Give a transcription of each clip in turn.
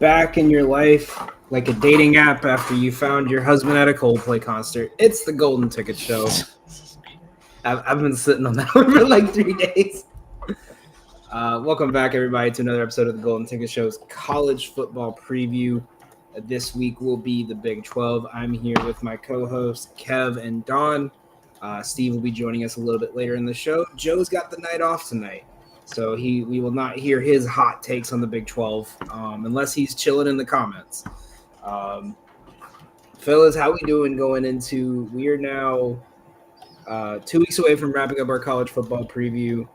back in your life like a dating app after you found your husband at a Coldplay concert. It's the Golden Ticket Show. I've been sitting on that one for like 3 days. Welcome back, everybody, to another episode of the Golden Ticket Show's college football preview. This week will be the Big 12. I'm here with my co-hosts, Kev and Don. Steve will be joining us a little bit later in the show. Joe's got the night off tonight, so we will not hear his hot takes on the Big 12 unless he's chilling in the comments. Fellas, how we doing going into? We are now 2 weeks away from wrapping up our college football preview.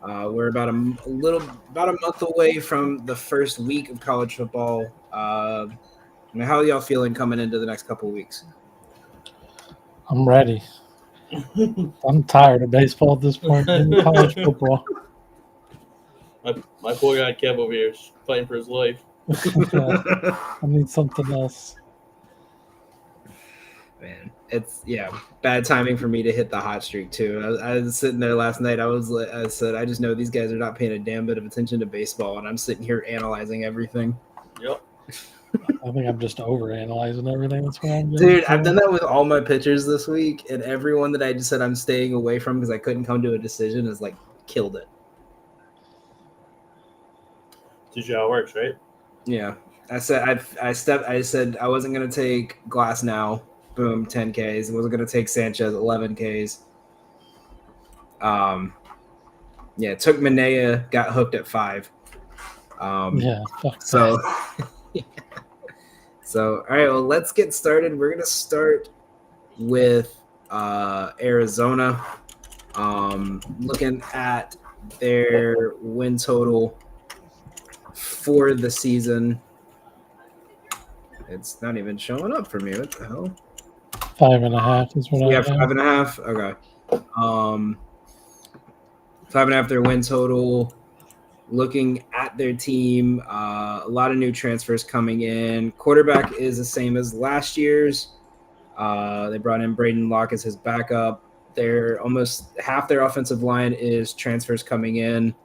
We're about a month away from the first week of college football. How are y'all feeling coming into the next couple of weeks? I'm ready. I'm tired of baseball at this point in college football. My poor guy Kev over here is fighting for his life. I need something else. Man, it's bad timing for me to hit the hot streak too. I was sitting there last night. I said, I just know these guys are not paying a damn bit of attention to baseball, and I'm sitting here analyzing everything. Yep. I think I'm just overanalyzing everything. That's why Dude, I've done that with all my pitchers this week, and everyone that I just said I'm staying away from because I couldn't come to a decision is like killed it. Teach you how it works, right? Yeah, I said I wasn't gonna take Glass now. Boom, 10 Ks. I wasn't gonna take Sanchez, 11 Ks. Took Manea, got hooked at 5. So. So, all right, well, let's get started. We're going to start with Arizona. Looking at their win total for the season. It's not even showing up for me. What the hell? 5.5 is what I have. 5.5? Okay. 5.5 their win total. Looking at their team, a lot of new transfers coming in. Quarterback is the same as last year's. They brought in Braden Locke as his backup. They're almost half their offensive line is transfers coming in.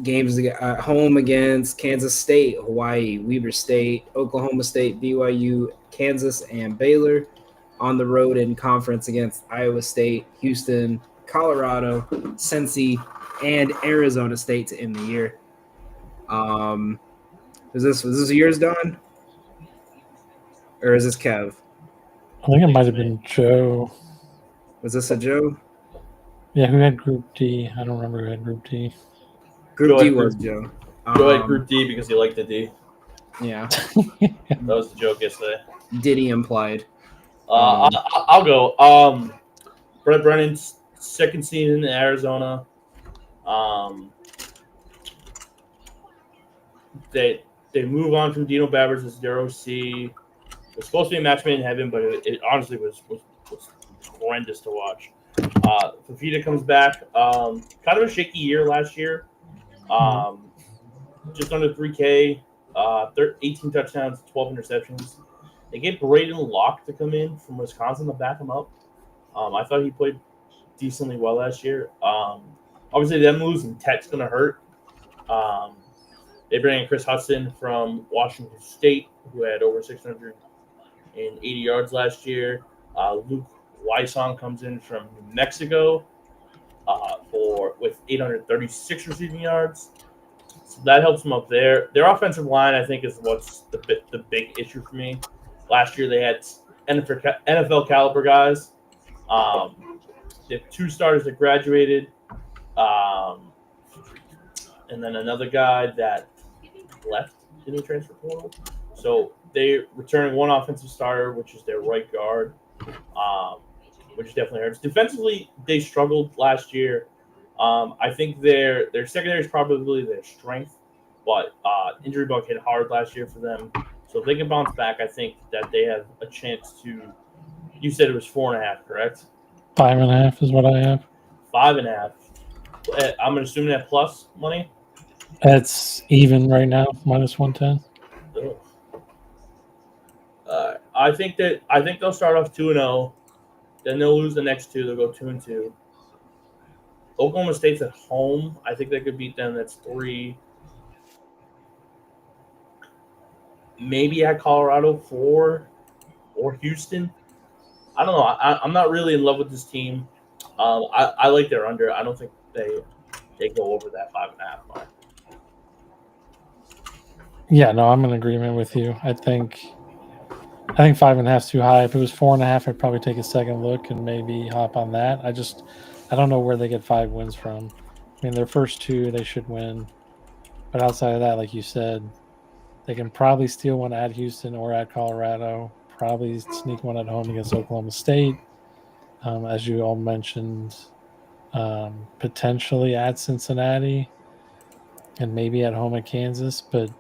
Games at home against Kansas State, Hawaii, Weber State, Oklahoma State, BYU, Kansas, and Baylor. On the road in conference against Iowa State, Houston, Colorado, Cincy, and Arizona State to end the year. Was this yours, Don? Or is this Kev? I think it might have been Joe. Was this a Joe? Yeah, who had Group D? I don't remember who had Group D. Group D was Joe. Joe had Group D because he liked the D. Yeah. That was the joke yesterday. Diddy implied. I'll go. Brett Brennan's second season in Arizona. They move on from Dino Babers as their OC. It was supposed to be a match made in heaven, but it honestly was horrendous to watch. Fafita comes back. Kind of a shaky year last year. Just under 3K, 18 touchdowns, 12 interceptions. They get Braden Locke to come in from Wisconsin to back him up. I thought he played decently well last year. Obviously, them losing Tech's going to hurt. They bring in Chris Hudson from Washington State, who had over 680 yards last year. Luke Wysong comes in from New Mexico with 836 receiving yards. So that helps them up there. Their offensive line, I think, is what's the big issue for me. Last year, they had NFL caliber guys. They have 2 starters that graduated. And then another guy that left in the transfer portal. So they're returning 1 offensive starter, which is their right guard, which definitely hurts. Defensively, they struggled last year. I think their secondary is probably their strength, but injury bug hit hard last year for them. So if they can bounce back, I think that they have a chance to – you said it was 4.5, correct? 5.5 is what I have. 5.5. I'm assuming that plus money? It's even right now, minus 110. I think they'll start off 2-0. Then they'll lose the next 2. They'll go 2-2. Oklahoma State's at home. I think they could beat them. That's 3. maybe at Colorado or Houston. I don't know. I'm not really in love with this team. I like their under. I don't think they go over that 5.5 mark. Yeah, no, I'm in agreement with you. I think 5.5 is too high. If it was 4.5, I'd probably take a second look and maybe hop on that. I don't know where they get 5 wins from. I mean, their first 2 they should win, but outside of that, like you said, they can probably steal one at Houston or at Colorado. Probably sneak one at home against Oklahoma State, as you all mentioned. Potentially at Cincinnati, and maybe at home at Kansas. But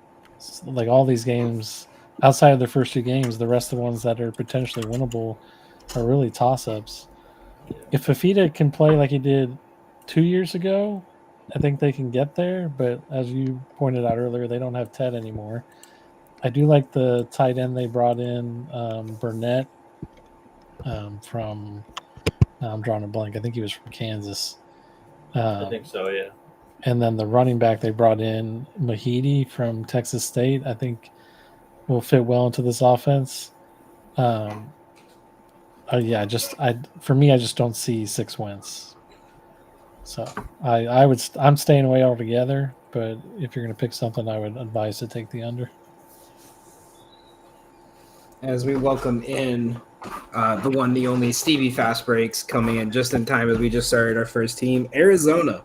like all these games, outside of the first 2 games, the rest of the ones that are potentially winnable are really toss-ups. If Fafita can play like he did 2 years ago, I think they can get there. But as you pointed out earlier, they don't have Ted anymore. I do like the tight end they brought in, Burnett, from. I'm drawing a blank. I think he was from Kansas. I think so, yeah. And then the running back they brought in, Mahidi from Texas State, I think will fit well into this offense. For me, I just don't see 6 wins. So I'm staying away altogether. But if you're going to pick something, I would advise to take the under. As we welcome in the one, the only Stevie Fast Breaks coming in just in time as we just started our first team, Arizona.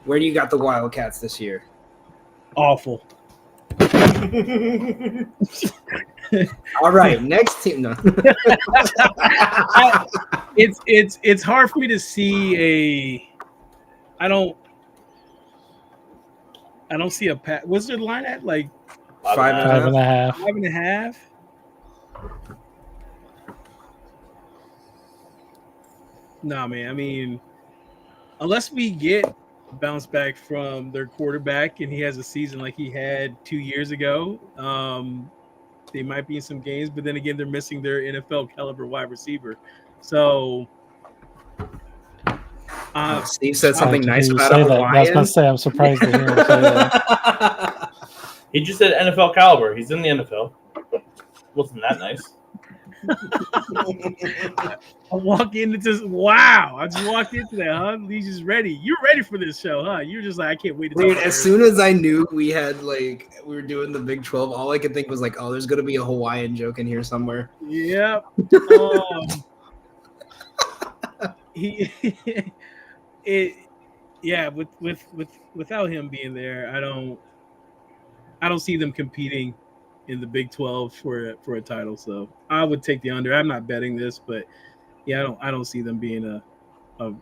Where do you got the Wildcats this year? Awful. All right, next team. No. It's hard for me to see I don't see a path. What's their line at? Like 5.5. 5.5. Nah, man. I mean, unless we get bounce back from their quarterback and he has a season like he had 2 years ago, they might be in some games. But then again, they're missing their NFL caliber wide receiver. So Steve said something nice about say a that. I was Hawaiian. going to say, I'm surprised to hear him say that. He just said NFL caliber. He's in the NFL. Wasn't that nice? I walk into this. Wow! I just walked into that, huh? He's just ready. You're ready for this show, huh? You're just like, I can't wait to. Dude, as soon as I knew we were doing the Big 12, all I could think was like, oh, there's gonna be a Hawaiian joke in here somewhere. Yep. Without him being there, I don't see them competing in the Big 12 for a title. So I would take the under. I'm not betting this, but yeah, I don't see them being a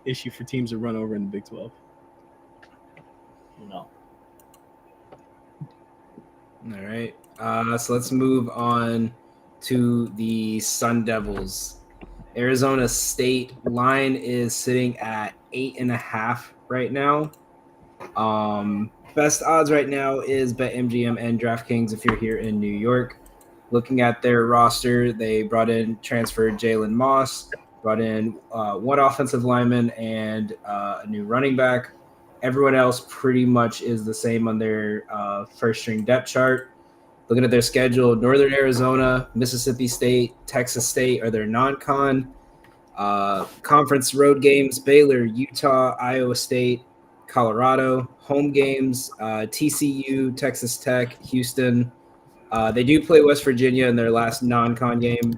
issue for teams to run over in the Big 12. No. All right. So let's move on to the Sun Devils. Arizona State line is sitting at 8.5 right now. Best odds right now is BetMGM and DraftKings if you're here in New York. Looking at their roster, they brought in transferred Jalen Moss, brought in one offensive lineman and a new running back. Everyone else pretty much is the same on their first-string depth chart. Looking at their schedule, Northern Arizona, Mississippi State, Texas State are their non-con. Conference road games, Baylor, Utah, Iowa State, Colorado. Home games, TCU, Texas Tech, Houston. They do play West Virginia in their last non-con game,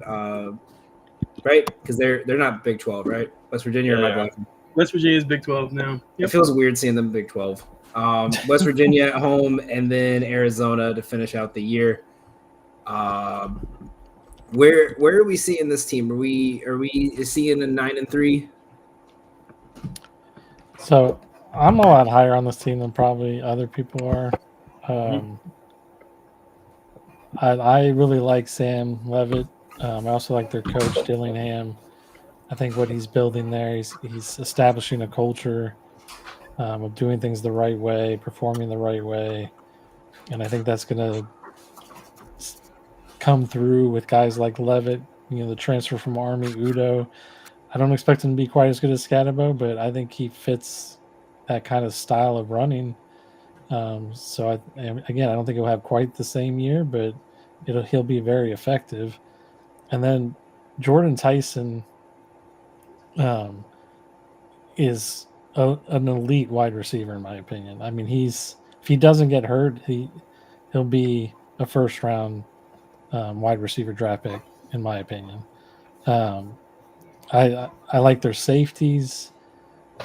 right? Because they're not Big 12, right? West Virginia or my black? West Virginia is Big 12 now. It feels weird seeing them Big 12. West Virginia at home, and then Arizona to finish out the year. Where are we seeing this team? Are we seeing a 9-3? So I'm a lot higher on this team than probably other people are. I really like Sam Levitt. I also like their coach Dillingham. I think what he's building there, he's establishing a culture of doing things the right way, performing the right way, and I think that's going to come through with guys like Levitt. The transfer from Army, Udo. I don't expect him to be quite as good as Scatabo, but I think he fits that kind of style of running. So again, I don't think he'll have quite the same year, but he'll be very effective. And then Jordan Tyson is an elite wide receiver in my opinion. I mean, if he doesn't get hurt, he'll be a first round wide receiver draft pick in my opinion. I like their safeties.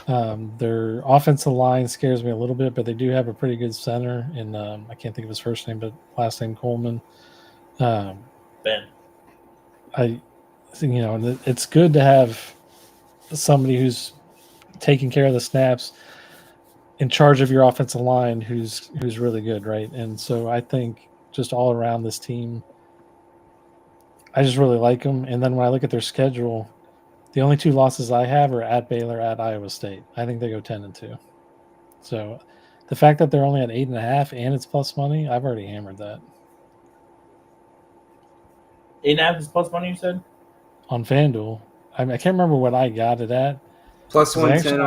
Their offensive line scares me a little bit, but they do have a pretty good center. And I can't think of his first name, but last name Coleman. Ben. I think it's good to have somebody who's taking care of the snaps, in charge of your offensive line, who's really good, right? And so I think just all around this team, I just really like them. And then when I look at their schedule, the only 2 losses I have are at Baylor, at Iowa State. I think they go 10-2. So the fact that they're only at 8.5 and it's plus money, I've already hammered that. 8.5 is plus money, you said? On FanDuel. I can't remember what I got it at. Plus 110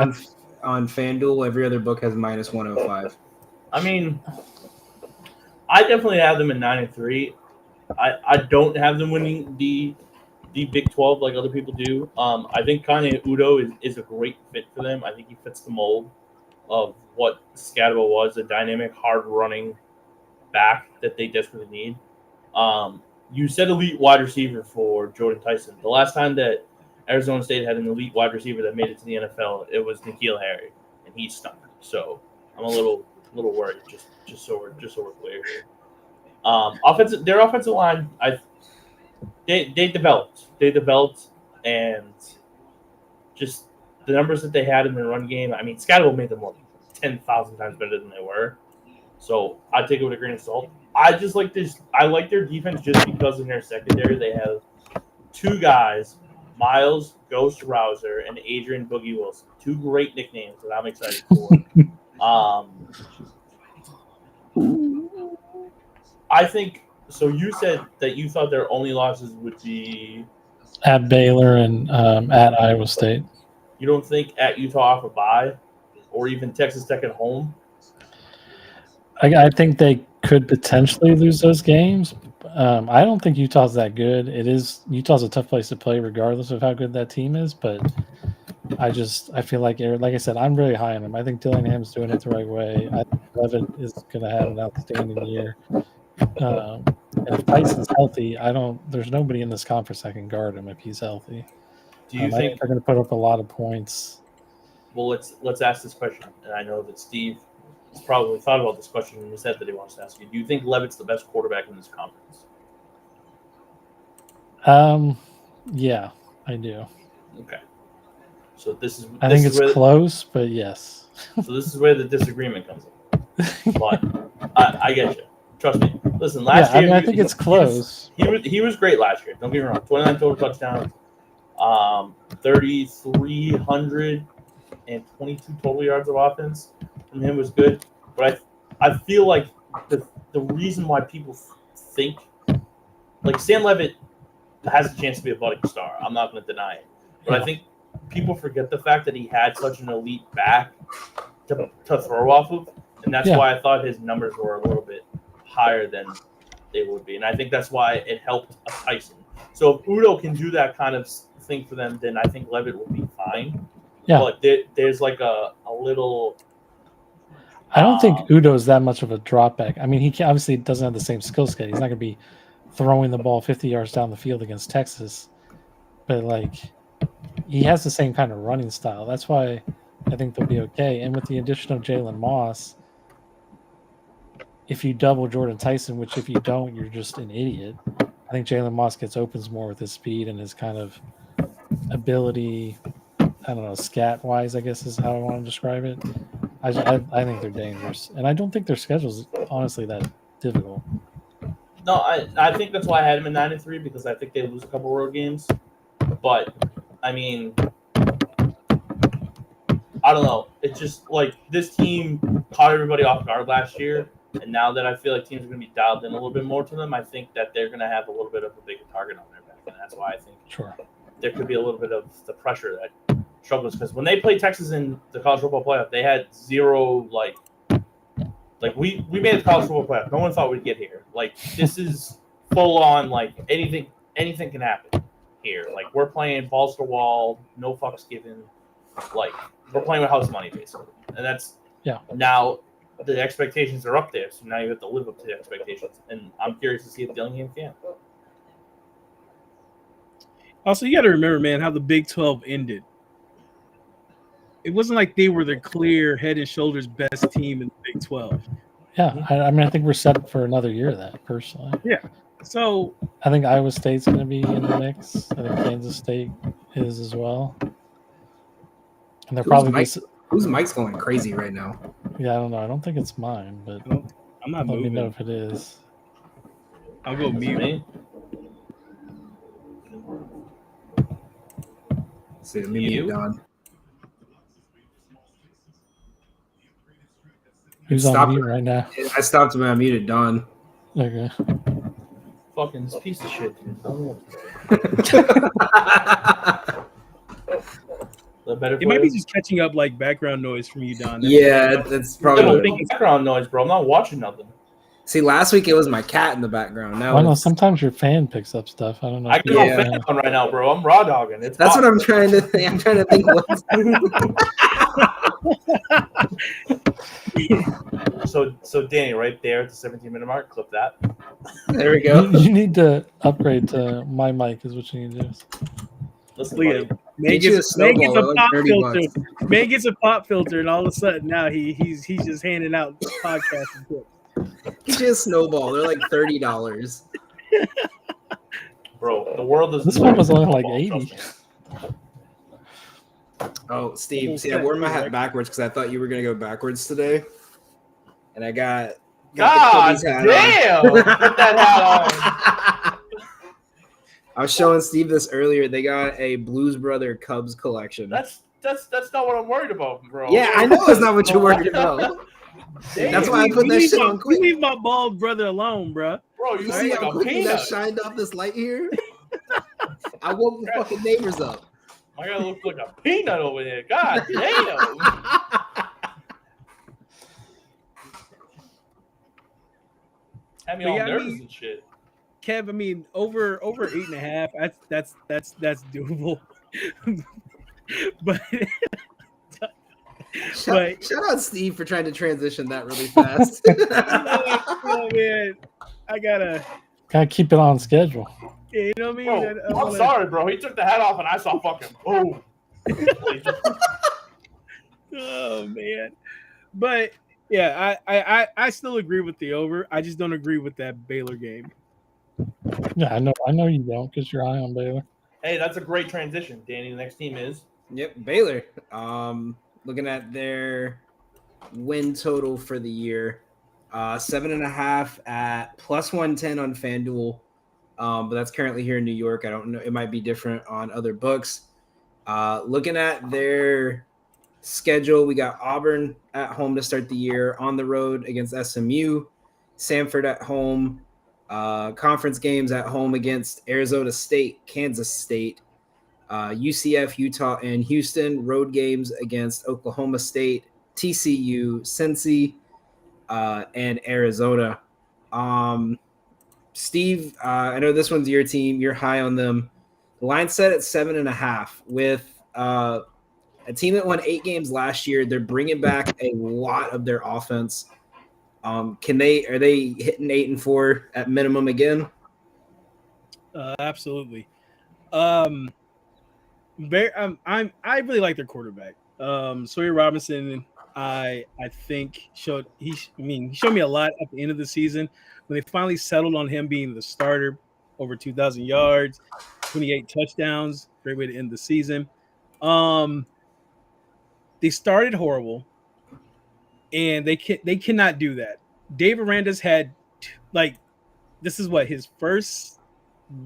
on FanDuel. Every other book has minus 105. I mean, I definitely have them at 9-3. I don't have them winning the Big 12 like other people do. I think kind of Udo is a great fit for them. I think he fits the mold of what Scatterbo was, a dynamic, hard-running back that they desperately need. You said elite wide receiver for Jordan Tyson. The last time that Arizona State had an elite wide receiver that made it to the NFL, it was N'Keal Harry, and he stunk. So I'm a little worried. Just so we're clear here. Their offensive line, they developed, and just the numbers that they had in their run game. I mean, Scatterbo made them look 10,000 times better than they were. So I take it with a grain of salt. I just like this. I like their defense just because in their secondary they have 2 guys, Miles Ghost Rouser and Adrian Boogie Wilson. 2 great nicknames that I'm excited for. I think so. You said that you thought their only losses would be at Baylor and at Iowa State. You don't think at Utah off a bye, or even Texas Tech at home? I think they could potentially lose those games. I don't think Utah's that good. Utah's a tough place to play, regardless of how good that team is. But I feel like I said, I'm really high on him. I think Dillingham's doing it the right way. I think Levitt is going to have an outstanding year. And if Tyson's healthy, there's nobody in this conference that can guard him if he's healthy. Do you I think they're going to put up a lot of points? Well, let's ask this question, and I know that Steve has probably thought about this question in his head that he wants to ask you. Do you think Levitt's the best quarterback in this conference? Yeah, I do. Okay. So I think it's close, but yes. So this is where the disagreement comes in. But I get you. Trust me. Listen, last year I think it's close. He was great last year. Don't get me wrong. 29 total touchdowns, 3,322 total yards of offense from him was good. But I feel like the reason why people think like Sam Levitt has a chance to be a budding star. I'm not going to deny it. But I think people forget the fact that he had such an elite back to throw off of. And that's why I thought his numbers were a little bit higher than they would be. And I think that's why it helped Tyson. So if Udo can do that kind of thing for them, then I think Levitt will be fine. Yeah. But there's like a little... I don't think Udo is that much of a drop back. I mean, he obviously doesn't have the same skill set. He's not going to be throwing the ball 50 yards down the field against Texas. But, like, he has the same kind of running style. That's why I think they'll be okay. And with the addition of Jalen Moss, if you double Jordan Tyson, which if you don't, you're just an idiot. I think Jalen Moss gets opens more with his speed and his kind of ability, I don't know, scat-wise, I guess is how I want to describe it. I think they're dangerous. And I don't think their schedule's honestly that difficult. No, I think that's why I had them at 9-3 because I think they lose a couple road games. But, I mean, I don't know. It's just like this team caught everybody off guard last year. And now that I feel like teams are going to be dialed in a little bit more to them, I think that they're going to have a little bit of a bigger target on their back. And that's why I think there could be a little bit of the pressure that struggles. Because when they played Texas in the college football playoff, they had 0, like, Like we made the college football playoff. No one thought we'd get here. Like this is full on. Like anything can happen here. Like we're playing balls to the wall, no fucks given. Like we're playing with house money basically, and that's now the expectations are up there. So now you have to live up to the expectations, and I'm curious to see if Dillingham can. Also, you got to remember, man, how the Big 12 ended. It wasn't like they were the clear head and shoulders best team in the Big 12. Yeah, I mean, I think we're set for another year of that, personally. Yeah. So I think Iowa State's going to be in the mix. I think Kansas State is as well. And they're probably whose mic's going crazy right now? Yeah, I don't know. I don't think it's mine, but I'm not let me moving. know if it is. I'll go mute. See, let me mute Don. Who's on mute right now? I stopped him. I muted Don. Okay. Fucking piece of shit, dude. It might be just catching up like background noise from you, Don. Yeah, that's probably. I don't think background noise, bro. I'm not watching nothing. See, last week it was my cat in the background. Now I know sometimes your fan picks up stuff. I don't know. I can go fan on right now, bro. I'm raw dogging. That's what I'm trying to think. I'm trying to think. So Danny, right there at the 17-minute mark, clip that. There we go. You need to upgrade to my mic. Is what you need to do. Listen, Man gets a pop filter. Man gets a pop filter, and all of a sudden now he's just handing out podcasting tips. Get you a snowball. They're like $30. Bro, the world is. This one was only like 80. Oh, Steve. See, I wore my hat backwards because I thought you were gonna go backwards today, and I got God damn! Put that hat on. I was showing Steve this earlier. They got a Blues Brother Cubs collection. That's not what I'm worried about, bro. Yeah, I know it's not what you're worried about. That's why I put that shit on quick. You leave my bald brother alone, bro. Bro, you see like how quickly that shined off this light here? I woke the fucking neighbors up. I gotta look like a peanut over there. God damn. Had me all nervous and shit. Kev, I mean, over 8.5. That's doable. but shout out Steve for trying to transition that really fast. Oh man, I gotta keep it on schedule. Yeah, you know what I mean? Bro, I'm sorry, bro. He took the hat off and I saw fucking boom. Oh man, but yeah, I still agree with the over. I just don't agree with that Baylor game. Yeah, I know you don't because you're high on Baylor. Hey, that's a great transition, Danny. The next team is Baylor. Looking at their win total for the year, 7.5 at +110 on FanDuel. But that's currently here in New York. I don't know. It might be different on other books. Looking at their schedule, we got Auburn at home to start the year, on the road against SMU, Samford at home, conference games at home against Arizona State, Kansas State, UCF, Utah, and Houston, road games against Oklahoma State, TCU, Cincy, and Arizona. Steve, I know this one's your team. You're high on them. The line set at 7.5 with a team that won 8 games last year. They're bringing back a lot of their offense. Are they hitting 8-4 at minimum again? Absolutely. I really like their quarterback. Sawyer Robinson. I think he showed me a lot at the end of the season when they finally settled on him being the starter. Over 2,000 yards, 28 touchdowns. Great way to end the season. They started horrible, and they cannot do that. Dave Aranda's had this is his first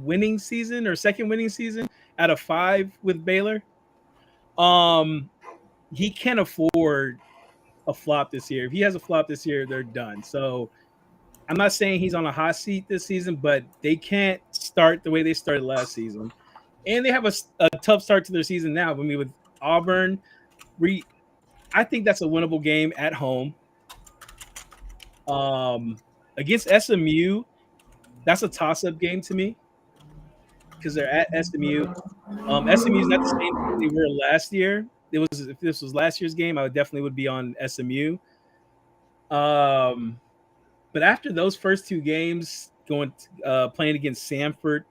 winning season or second winning season out of 5 with Baylor. He can't afford a flop this year. If he has a flop this year, they're done. So I'm not saying he's on a hot seat this season, but they can't start the way they started last season. And they have a tough start to their season now. I mean, with Auburn, I think that's a winnable game at home. Against SMU, that's a toss-up game to me because they're at SMU. SMU is not the same team they were last year. If this was last year's game, I definitely would be on SMU. But after those first two games, playing against Samford,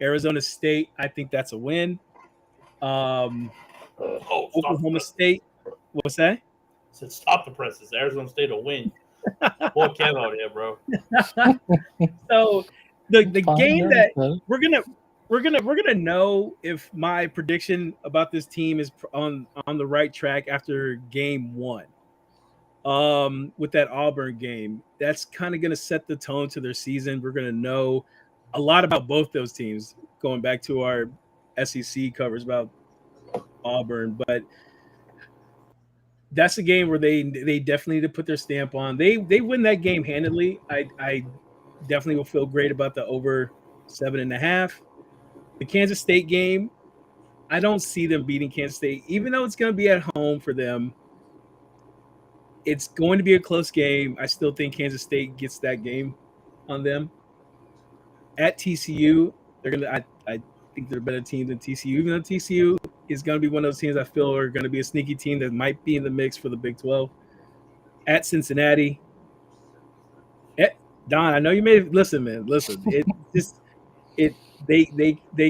Arizona State, I think that's a win. Oklahoma State, what's that? Said stop the presses. Arizona State will win. Boy, Kev out here, bro. So the game that Good. we're gonna know if my prediction about this team is on the right track after game one. With that Auburn game, that's kind of gonna set the tone to their season. We're gonna know a lot about both those teams going back to our SEC covers about Auburn, but that's a game where they definitely need to put their stamp on. They win that game handily. I definitely will feel great about the over 7.5. The Kansas State game, I don't see them beating Kansas State, even though it's going to be at home for them. It's going to be a close game. I still think Kansas State gets that game on them. At TCU, I think they're a better team than TCU, even though TCU is going to be one of those teams I feel are going to be a sneaky team that might be in the mix for the Big 12. At Cincinnati, Don, I know you may listen, man. Listen, they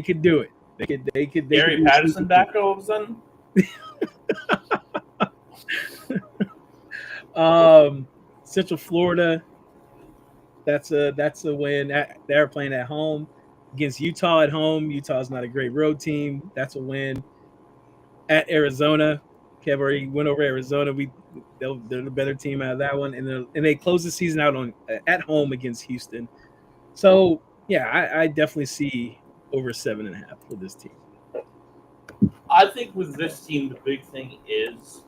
could do it. They could. Gary Patterson back all of a sudden. Central Florida, that's a win. They're playing at home against Utah at home. Utah's not a great road team. That's a win. At Arizona, Kev already went over Arizona. They're the better team out of that one, and they close the season out at home against Houston. So yeah, I definitely see over 7.5 for this team. I think with this team, the big thing is,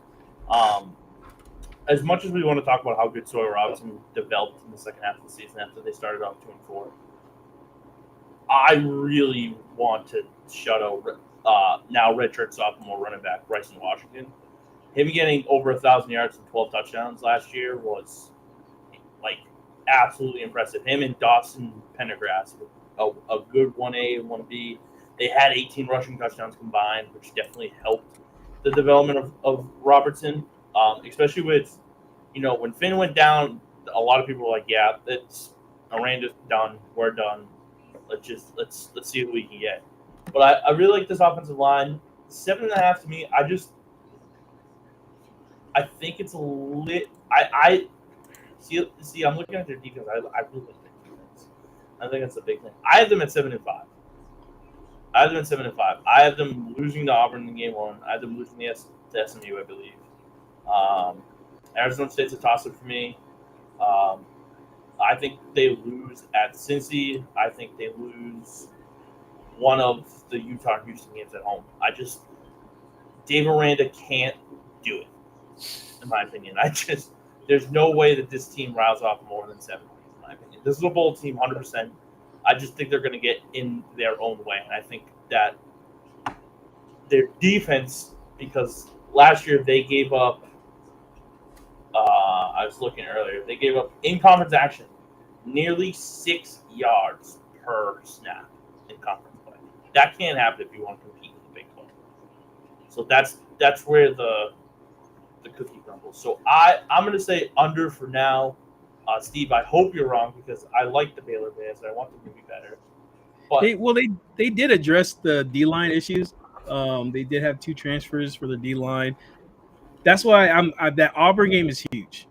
as much as we want to talk about how good Sawyer Robinson developed in the second half of the season after they started off 2-4, I really want to shut out now redshirt sophomore running back Bryson Washington. Him getting over 1,000 yards and 12 touchdowns last year was like absolutely impressive. Him and Dawson Pendergrass, a good 1A and 1B. They had 18 rushing touchdowns combined, which definitely helped the development of Robertson. Especially with, when Finn went down, a lot of people were like, yeah, Aranda's done. We're done. Let's see who we can get. But I really like this offensive line. 7.5 to me, I think it's a lit. I see. I'm looking at their defense. I really like their defense. I think that's a big thing. I have them at 7-5. I have them losing to Auburn in game one. I have them losing to SMU, I believe. Arizona State's a toss-up for me. I think they lose at Cincy. I think they lose one of the Utah-Houston games at home. Dave Aranda can't do it, in my opinion. There's no way that this team riles off more than 7 points, in my opinion. This is a bowl team, 100%. I just think they're going to get in their own way. And I think that their defense, because last year they gave up, I was looking earlier, they gave up in conference action nearly 6 yards per snap in conference play. That can't happen if you want to compete in the Big 12. So that's where the cookie crumbles. So I'm going to say under for now. Steve, I hope you're wrong because I like the Baylor Bears. I want them to be better. But they did address the D-line issues. They did have 2 transfers for the D-line. That's why that Auburn game is huge.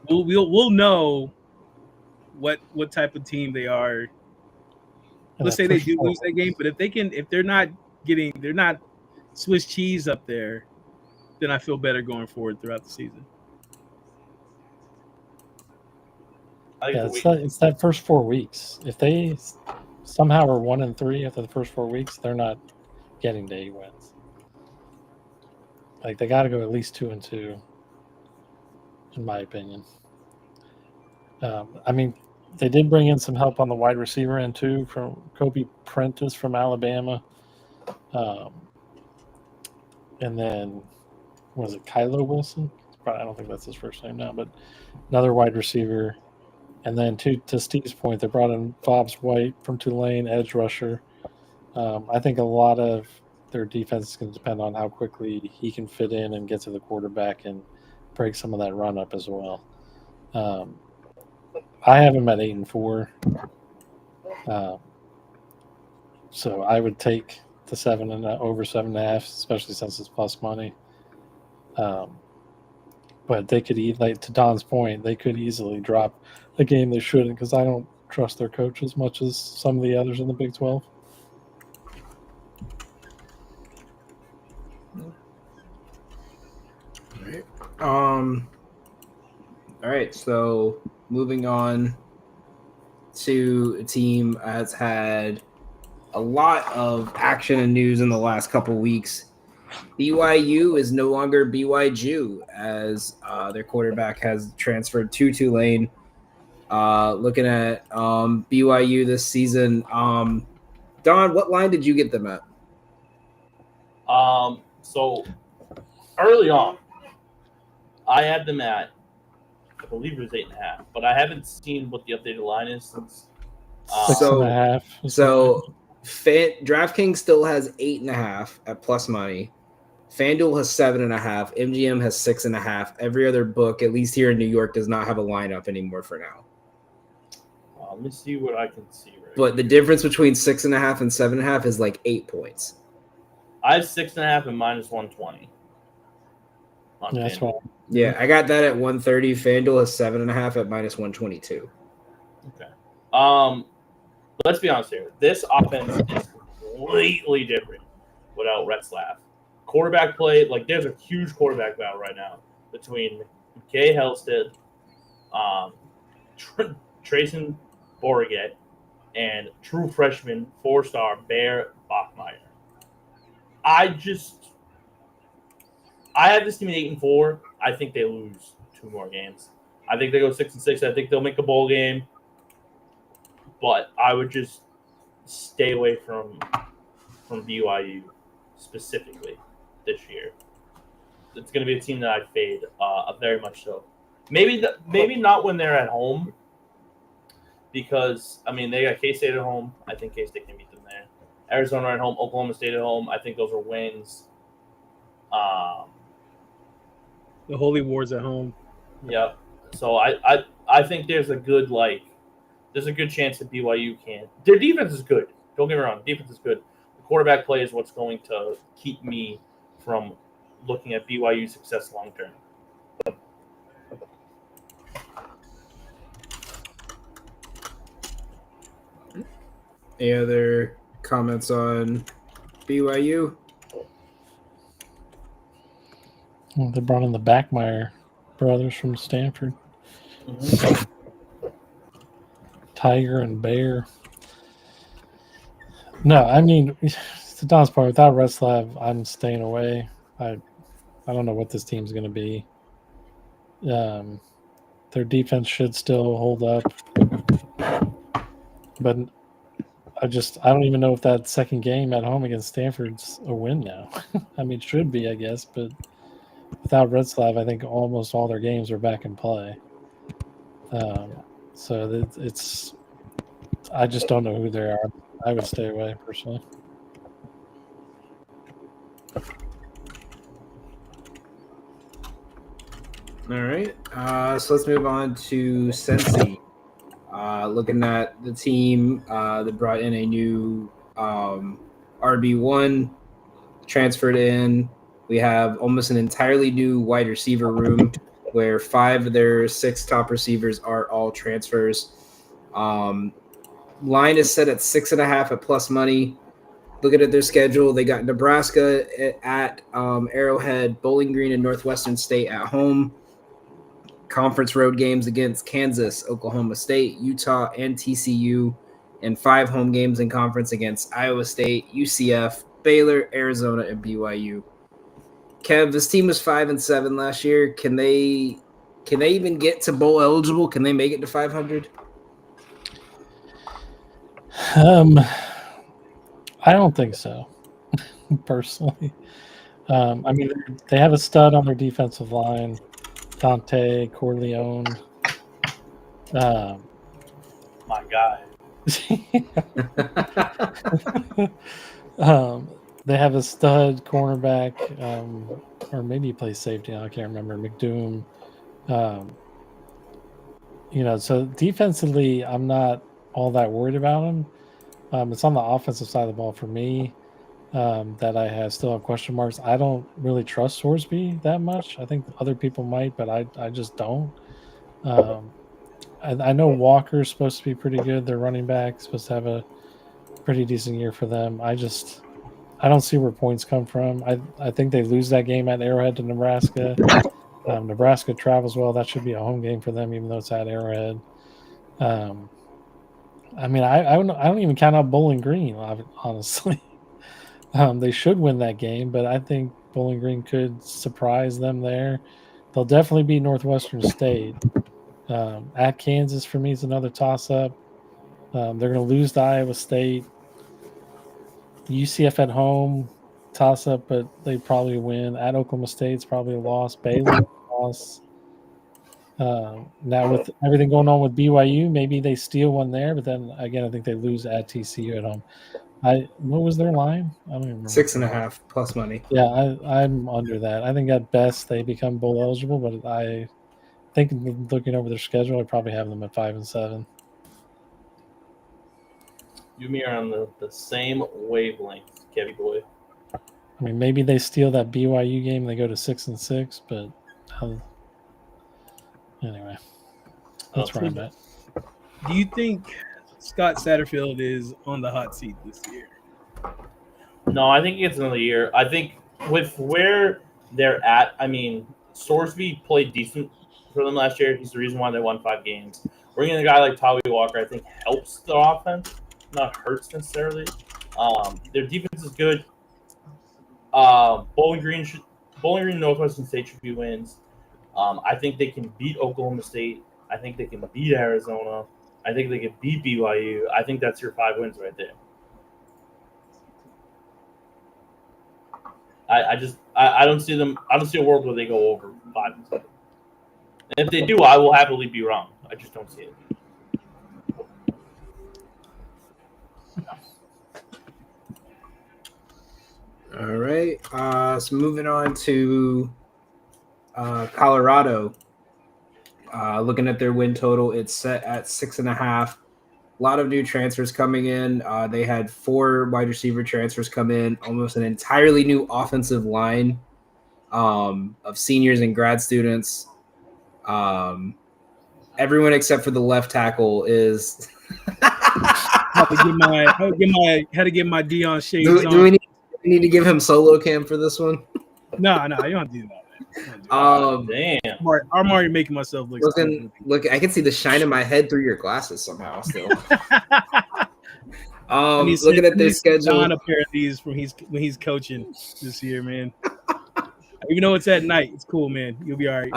We'll know what type of team they are. Let's say they do lose that game, but if they're not Swiss cheese up there, then I feel better going forward throughout the season. It's that first 4 weeks. If they somehow are 1-3 after the first 4 weeks, they're not getting to 8 wins. Like they got to go at least 2-2, in my opinion. They did bring in some help on the wide receiver end too from Kobe Prentice from Alabama, and then was it Kylo Wilson? I don't think that's his first name now, but another wide receiver And then to Steve's point, they brought in Fobbs White from Tulane, edge rusher. I think a lot of their defense is going to depend on how quickly he can fit in and get to the quarterback and break some of that run up as well. I have him at 8-4. So I would take the over 7.5, especially since it's plus money. But they could like to Don's point, they could easily drop a game they shouldn't, because I don't trust their coach as much as some of the others in the Big 12. All right, so moving on to a team that's had a lot of action and news in the last couple weeks. BYU is no longer BYU, as their quarterback has transferred to Tulane. Looking at BYU this season, Don, what line did you get them at? So early on, I had them at, I believe it was 8.5, but I haven't seen what the updated line is since. 6.5. So DraftKings still has 8.5 at plus money. FanDuel has 7.5. MGM has 6.5. Every other book, at least here in New York, does not have a lineup anymore for now. Let me see what I can see. But the difference between 6.5 and 7.5 is like 8 points. I have 6.5 and minus 120. Yeah, that's right. Yeah, I got that at 130. FanDuel has 7.5 at minus 122. Okay. Let's be honest here. This offense is completely different without Retzlaff. Quarterback play, like there's a huge quarterback battle right now between Gay Helsted, Trayson Borget, and true freshman 4-star Bear Bachmeier. I have this team at 8-4. I think they lose 2 more games. I think they go 6-6. I think they'll make a bowl game. But I would just stay away from BYU specifically this year. It's going to be a team that I fade very much so. Maybe not when they're at home, because, I mean, they got K-State at home. I think K-State can beat them there. Arizona at home, Oklahoma State at home. I think those are wins. The Holy War's at home. Yeah. So I think there's a good chance that BYU can. Their defense is good. Don't get me wrong. Defense is good. The quarterback play is what's going to keep me from looking at BYU's success long term. Any other comments on BYU? Well, they brought in the Bachmeier brothers from Stanford. Mm-hmm. Tiger and Bear. No, I mean, to Don's point, without Retzlaff, I'm staying away. I don't know what this team's going to be. Their defense should still hold up, but I don't even know if that second game at home against Stanford's a win now. I mean, it should be, I guess, but without Retzlaff, I think almost all their games are back in play. So I just don't know who they are. I would stay away personally. All right. So let's move on to Cincy. Looking at the team that brought in a new RB1, transferred in. We have almost an entirely new wide receiver room where 5 of their 6 top receivers are all transfers. Line is set at 6.5 at plus money. Looking at their schedule, they got Nebraska at Arrowhead, Bowling Green, and Northwestern State at home. Conference road games against Kansas, Oklahoma State, Utah, and TCU, and 5 home games in conference against Iowa State, UCF, Baylor, Arizona, and BYU. Kev, this team was 5-7 last year. Can they even get to bowl eligible? Can they make it to 500? I don't think so, personally. I mean, they have a stud on their defensive line, Dante Corleone. my guy. They have a stud cornerback, or maybe he plays safety. I can't remember. McDoom. So defensively, I'm not all that worried about him. It's on the offensive side of the ball for me that I still have question marks. I don't really trust Sorsby that much. I think other people might, but I just don't. I know Walker's supposed to be pretty good. Their running back supposed to have a pretty decent year for them. I don't see where points come from. I think they lose that game at Arrowhead to Nebraska. Nebraska travels well. That should be a home game for them, even though it's at Arrowhead. I don't even count out Bowling Green, honestly. They should win that game, but I think Bowling Green could surprise them there. They'll definitely beat Northwestern State. At Kansas, for me, is another toss-up. They're going to lose to Iowa State. UCF at home, toss-up, but they probably win. At Oklahoma State, it's probably a loss. Baylor, loss. Now with everything going on with BYU, maybe they steal one there, but then again, I think they lose at TCU at home. What was their line? I don't even remember. 6.5 plus money. Yeah, I'm under that. I think at best they become bowl eligible, but I think looking over their schedule, I probably have them at 5 and 7. You and me are on the same wavelength, Kevy boy. I mean, maybe they steal that BYU game and they go to 6 and 6, but anyway, that's where I'm at. Do you think Scott Satterfield is on the hot seat this year? No, I think it's another year. I think with where they're at, I mean, Sorsby played decent for them last year. He's the reason why they won 5 games. Bringing a guy like Tawi Walker, I think, helps the offense, not hurts necessarily. Their defense is good. Bowling Green, Northwestern State should be wins. I think they can beat Oklahoma State. I think they can beat Arizona. I think they can beat BYU. I think that's your 5 wins right there. I don't see them. I don't see a world where they go over 5 and 7. And if they do, I will happily be wrong. I just don't see it. All right. So moving on to Colorado. Looking at their win total, it's set at 6.5. A lot of new transfers coming in. They had 4 wide receiver transfers come in, almost an entirely new offensive line of seniors and grad students. Everyone except for the left tackle is. Had to get my Deion shades on. Do we need to give him solo cam for this one? No, you don't have to do that. Damn. I'm already making myself look. Look, I can see the shine in my head through your glasses somehow. Still, looking at their schedule, on a pair of these when he's coaching this year, man. Even though it's at night, it's cool, man. You'll be all right.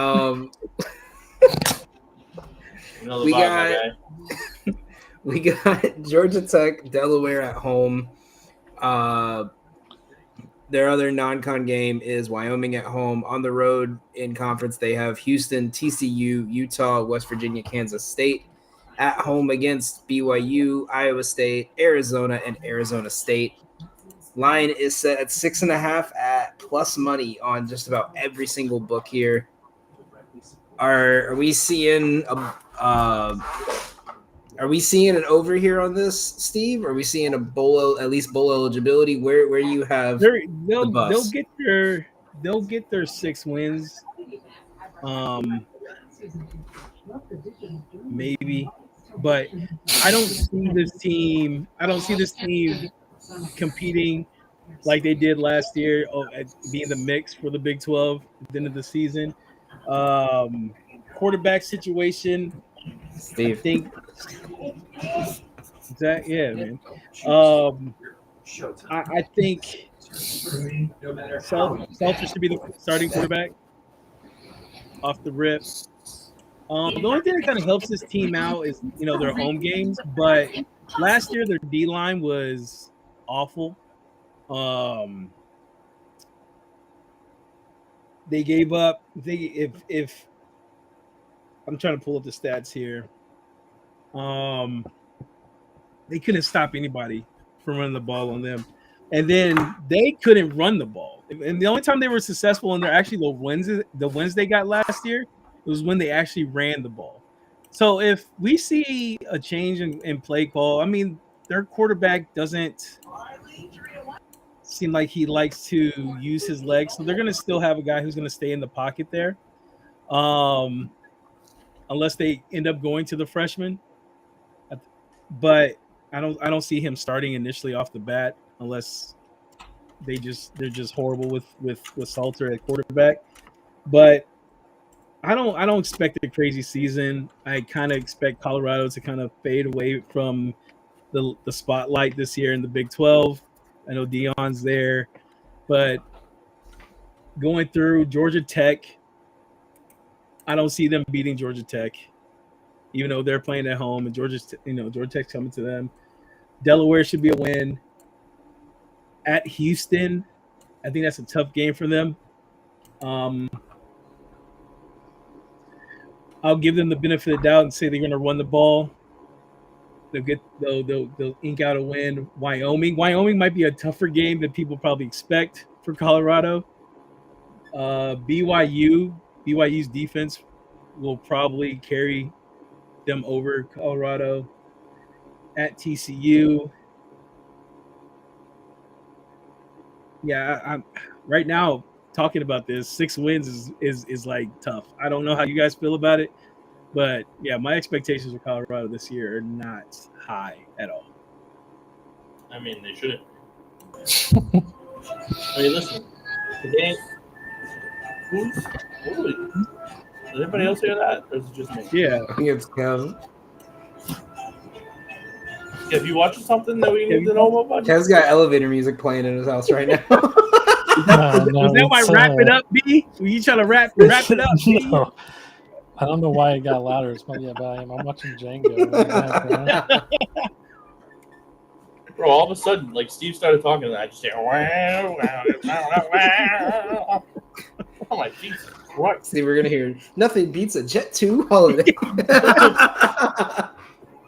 We got Georgia Tech, Delaware at home. Their other non-con game is Wyoming at home. On the road in conference, they have Houston, TCU, Utah, West Virginia, Kansas State. At home against BYU, Iowa State, Arizona, and Arizona State. Line is set at 6.5 at plus money on just about every single book here. Are we seeing Are we seeing an over here on this, Steve? Are we seeing at least bowl eligibility? Where you have they'll get their 6 wins. Maybe, but I don't see this team competing like they did last year, being the mix for the Big 12 at the end of the season. Quarterback situation, Steve. I think that, yeah, man. I think Seltzer should be the starting quarterback off the rip. The only thing that kind of helps this team out is, their home games. But last year their D line was awful. They gave up. If I'm trying to pull up the stats here. they couldn't stop anybody from running the ball on them. And then they couldn't run the ball. And the only time they were successful in their actually the wins they got last year, it was when they actually ran the ball. So if we see a change in play call, I mean, their quarterback doesn't seem like he likes to use his legs. So they're going to still have a guy who's going to stay in the pocket there. Unless they end up going to the freshman. But I don't see him starting initially off the bat unless they're just horrible with Salter at quarterback. But I don't expect a crazy season. I kind of expect Colorado to kind of fade away from the spotlight this year in the Big 12. I know Deion's there, but going through Georgia Tech, I don't see them beating Georgia Tech, even though they're playing at home and Georgia Tech's coming to them. Delaware should be a win. At Houston, I think that's a tough game for them. I'll give them the benefit of the doubt and say they're going to run the ball. They'll ink out a win. Wyoming might be a tougher game than people probably expect for Colorado. BYU's defense will probably carry them over Colorado. At TCU, yeah, I'm right now talking about this. 6 wins is like tough. I don't know how you guys feel about it, but yeah, my expectations for Colorado this year are not high at all. I mean, they shouldn't. I mean, listen. Today, does anybody else hear that, or is it just me? Yeah, I think it's Kev. Have you watched something that we need to know about? Kev's got elevator music playing in his house right now. Was that why wrap it up, B? Were you trying to wrap it up, B? No. I don't know why it got louder. It's but I'm watching Django. Bro, all of a sudden, like Steve started talking, and I just say, wow. Oh my Jesus Christ! See, we're gonna hear nothing beats a Jet 2 holiday.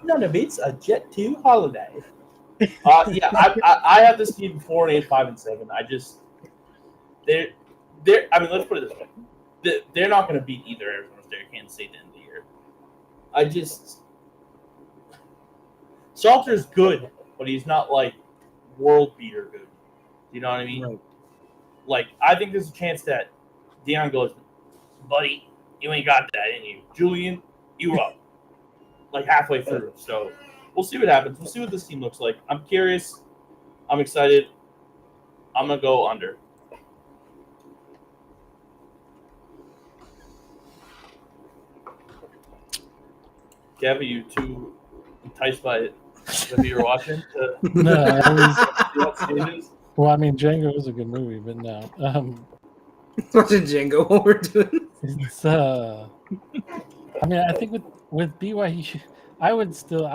None of it's a Jet 2 holiday. Yeah, I have this team 4-8, 5-7. They're. I mean, let's put it this way: they're not going to beat either Arizona State or Kansas State at the end of the year. Salter's good, but he's not like world beater good. You know what I mean? Right. Like, I think there's a chance that Deion goes, buddy, you ain't got that in you. Julian, you up. Like halfway through. So we'll see what happens. We'll see what this team looks like. I'm curious. I'm excited. I'm going to go under. Kev, are you too enticed by it? If you're watching? No, well, I mean, Django is a good movie, but no. Watching Django while we're doing. It's I mean, I think with BYU, I would still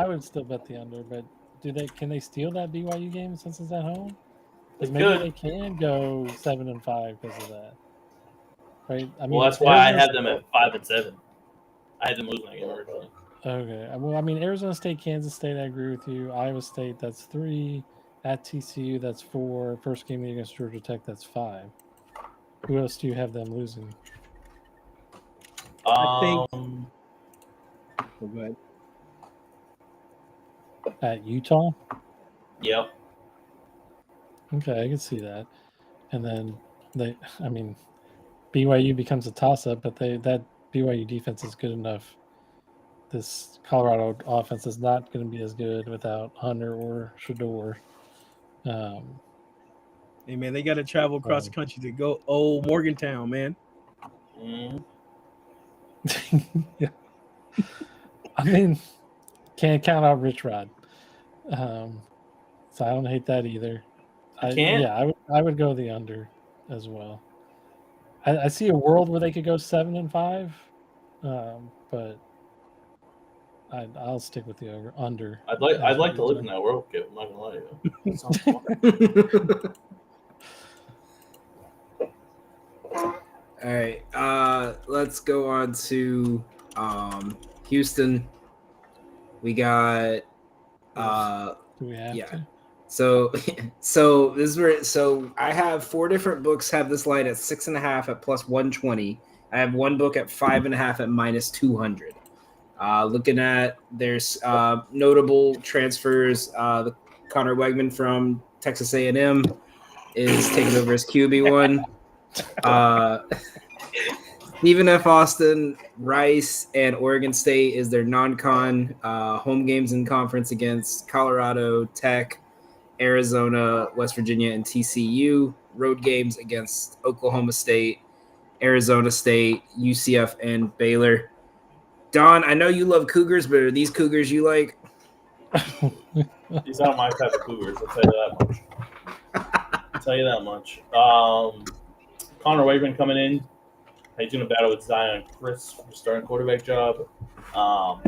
bet the under, but can they steal that BYU game since it's at home? Because maybe they can go 7-5 because of that, right? I mean, well, that's why I had them at 5-7. I had them losing that game originally. Okay. Well, I mean, Arizona State, Kansas State, I agree with you. Iowa State, that's 3. At TCU, that's 4. First game against Georgia Tech, that's 5. Who else do you have them losing? I think. Oh, go ahead. At Utah? Yep. Okay, I can see that. And then BYU becomes a toss-up, but that BYU defense is good enough. This Colorado offense is not going to be as good without Hunter or Shedeur. Hey man, they got to travel across the country to go Morgantown, man. Yeah. I mean, can't count out Rich Rod. So I don't hate that either. Can't? I would go the under as well. I see a world where they could go 7-5, but I'll stick with the under. I'd like to live in that world, Kip. I'm not gonna lie to you. It sounds fun. All right, let's go on to Houston. We got Do we have yeah. to? So this is where. So I have 4 different books have this line at 6.5 at plus 120. I have one book at 5.5 at minus 200. Looking at there's notable transfers. The Connor Wegman from Texas A&M is taking over as QB1. Stephen F. Austin, Rice, and Oregon State is their non-con home games in conference against Colorado, Tech, Arizona, West Virginia, and TCU. Road games against Oklahoma State, Arizona State, UCF, and Baylor. Don, I know you love Cougars, but are these Cougars you like? These aren't my type of Cougars. I'll tell you that much. Connor Wegman coming in. He's going to battle with Zion Chris for the starting quarterback job. I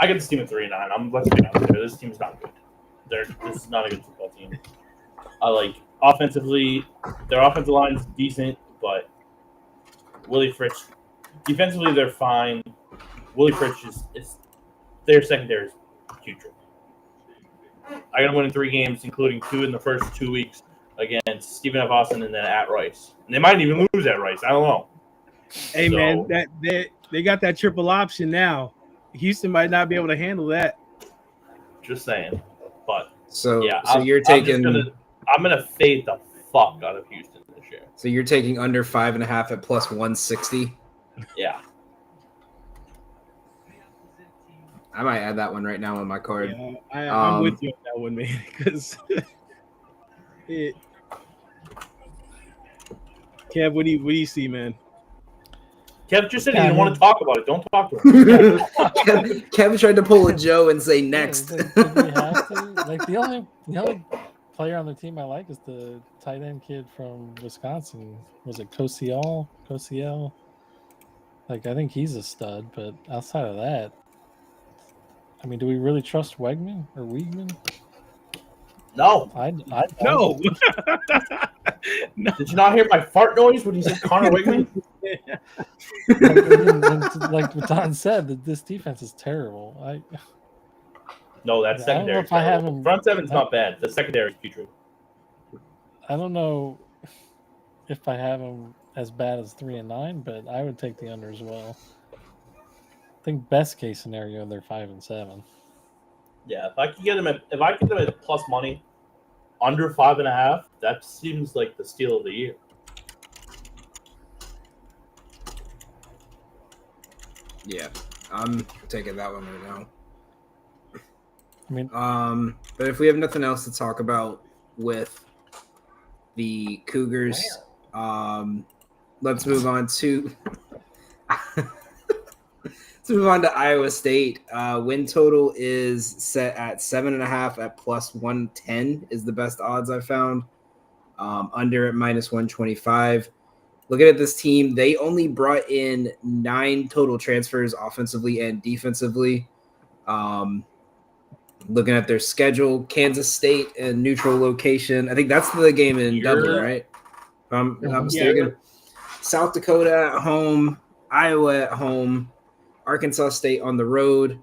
get this team at 3-9. Let's be honest here. This team's not good. This is not a good football team. Offensively, their offensive line is decent, but Willie Fritz, defensively they're fine. Willie Fritz is their secondary is putrid. I got to win in 3 games, including 2 in the first 2 weeks against Stephen F. Austin and then at Rice. And they might even lose at Rice. I don't know. Hey, man, they got that triple option now. Houston might not be able to handle that. Just saying. But So yeah, you're taking. I'm gonna fade the fuck out of Houston this year. So you're taking under 5.5 at plus 160. Yeah. I might add that one right now on my card. Yeah, I'm with you on that one, man. Because Kev, what do you see, man? Kev just said he didn't want to talk about it. Don't talk to him. Kevin tried to pull a Joe and say next. Did we have to? Like the only player on the team I like is the tight end kid from Wisconsin. Was it Kosiel? Like I think he's a stud, but outside of that, I mean, do we really trust Wegman or Weigman? No. I No. No. Did you not hear my fart noise when you said Connor Wegman? Like Don said, that this defense is terrible. No, that's I don't know secondary. if I have him- Front seven's not bad. The secondary is putrid. I don't know if I have them as bad as 3-9, but I would take the under as well. I think best case scenario they're 5-7. Yeah, if I get them at plus money, under 5.5, that seems like the steal of the year. Yeah, I'm taking that one right now. I mean, but if we have nothing else to talk about with the Cougars, let's move on to Iowa State. Win total is set at 7.5 at plus 110 is the best odds I found. Under at minus 125. Looking at this team, they only brought in 9 total transfers offensively and defensively. Looking at their schedule, Kansas State and neutral location. I think that's the game in Dublin, right? If I'm not mistaken. South Dakota at home, Iowa at home, Arkansas State on the road,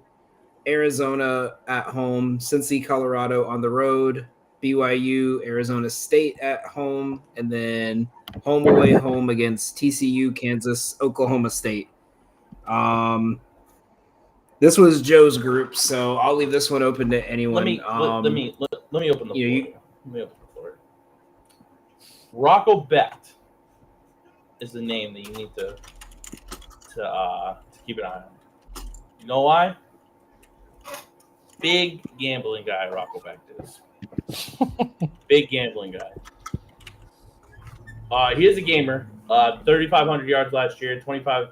Arizona at home, Cincy, Colorado on the road, BYU, Arizona State at home, and then home away home against TCU, Kansas, Oklahoma State. This was Joe's group, so I'll leave this one open to anyone. Let me open the floor. Let me open the floor. Rocco Bet is the name that you need to keep an eye on. You know why? Big gambling guy, Rocco Bet is. Big gambling guy. He is a gamer. 3,500 yards last year, 25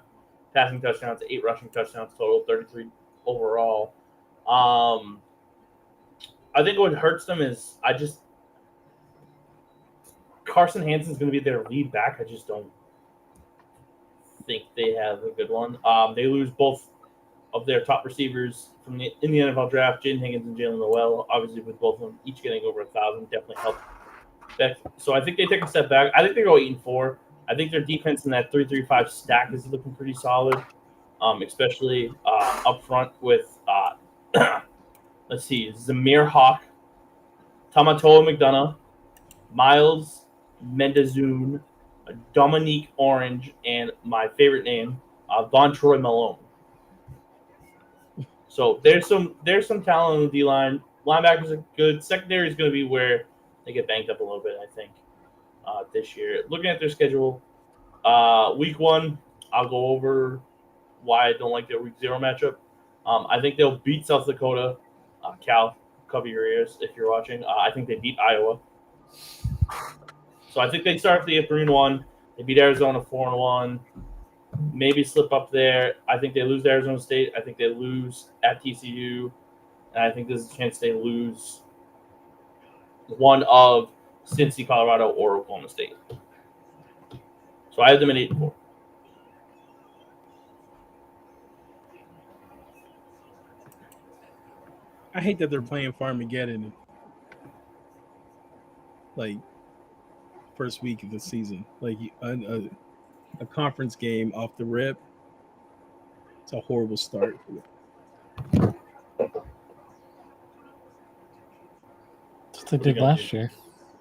passing touchdowns, 8 rushing touchdowns total, 33 overall. I think what hurts them is Carson Hansen's going to be their lead back. I just don't think they have a good one. They lose both of their top receivers in the NFL draft, Jaden Higgins and Jalen Noel. Obviously, with both of them each getting over 1,000, definitely helped. So I think they take a step back. I think they go 8-4. I think their defense in that 3-3-5 stack is looking pretty solid. especially up front with let's see, Zamir Hawk, Tamatoa McDonough, Miles Mendezoon, Dominique Orange, and my favorite name, Von Troy Malone. So there's some talent on the D line. Linebackers are good. Secondary is going to be where they get banged up a little bit, I think, this year. Looking at their schedule, week 1, I'll go over why I don't like their week 0 matchup. I think they'll beat South Dakota. Cal, cover your ears if you're watching. I think they beat Iowa. So I think they start the 3-1. They beat Arizona 4-1. Maybe slip up there. I think they lose to Arizona State. I think they lose at TCU. And I think there's a chance they lose one of Cincy, Colorado, or Oklahoma State. So I have them at 8-4. I hate that they're playing Farmageddon like first week of the season. Like a conference game off the rip. It's a horrible start. That's what they did last year.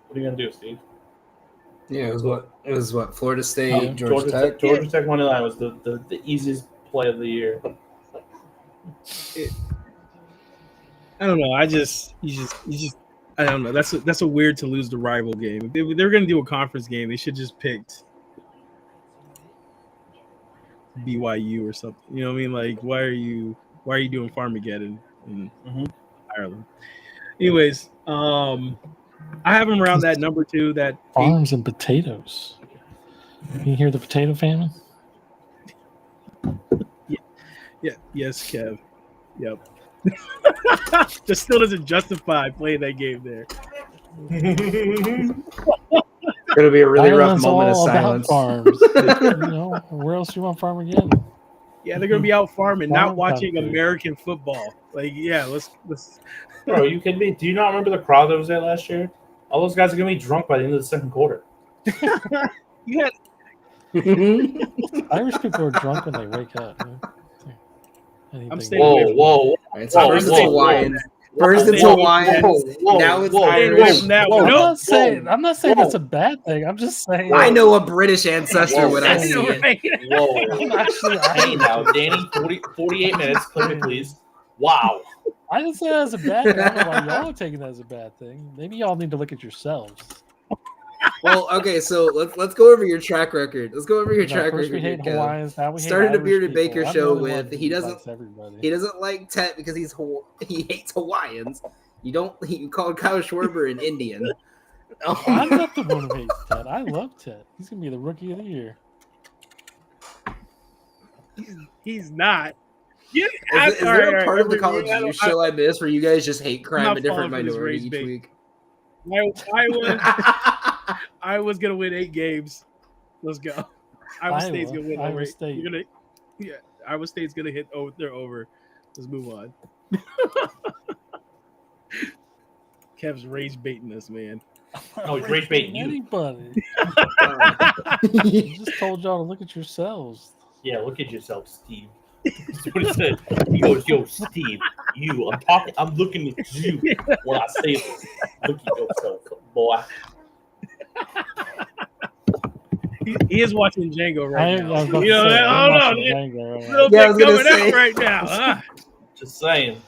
What are you gonna do, Steve? Yeah, it was what Florida State, Georgia Tech. Georgia Tech money line was the easiest play of the year. I don't know. I don't know. That's a weird to lose the rival game. If they're going to do a conference game, they should just picked BYU or something. You know what I mean? Like, why are you doing Farmageddon in Ireland? Anyways, I have them around that number 2. That farms and potatoes. You hear the potato famine? Yeah. Yes, Kev. Yep. That still doesn't justify playing that game there. It's gonna be a really rough moment of silence. Farms. Where else you want farm again? Yeah, they're gonna be out farming, not Farm watching country. American football. Like, yeah, let's. Bro, you kidding me? Do you not remember the crowd that was there last year? All those guys are gonna be drunk by the end of the second quarter. You had Irish people are drunk when they wake up. I'm staying away from Whoa. Right, so first it's whoa, Hawaiian. whoa. First it's Whoa, Hawaiian. whoa, Now it's whoa, Irish. from that whoa, one. I'm not saying that's a bad thing. I'm just saying. I know a British ancestor when I Whoa. see it. Whoa. Actually, Hey now, Danny, 48 minutes. Click it, please. Wow. I didn't say that as a bad thing. I don't know why y'all are taking that as a bad thing. Maybe y'all need to look at yourselves. Well, okay, so let's go over your track record. Let's go over your track First record. we hate here, Kev. Hawaiians, now we hate Started a Irish Bearded people. Baker I'm show the only one with who he likes everybody. doesn't like Tet because he hates Hawaiians. You called Kyle Schwarber an Indian. I'm not the one who hates Ted. I love Ted. He's gonna be the rookie of the year. He's not. Yeah, Is there a part of the College News show I miss where you guys just hate crime not and different falling for this minorities race each bait. week? I was gonna win 8 games. Let's go. Iowa State's gonna win. Iowa over. State. Iowa State's gonna hit their over. Let's move on. Kev's rage baiting us, man. No, he's rage baiting you. Anybody. Uh, He just told y'all to look at yourselves. Yeah, look at yourself, Steve. That's what he said. He goes, "Yo, Steve, I'm looking at you when I say this. Look at yourself, boy." He is watching Django right now. I was about to You know, say, I I'm don't watching know. Django right now. Little Yeah, I bit was gonna coming say. out right now. Huh? Just saying.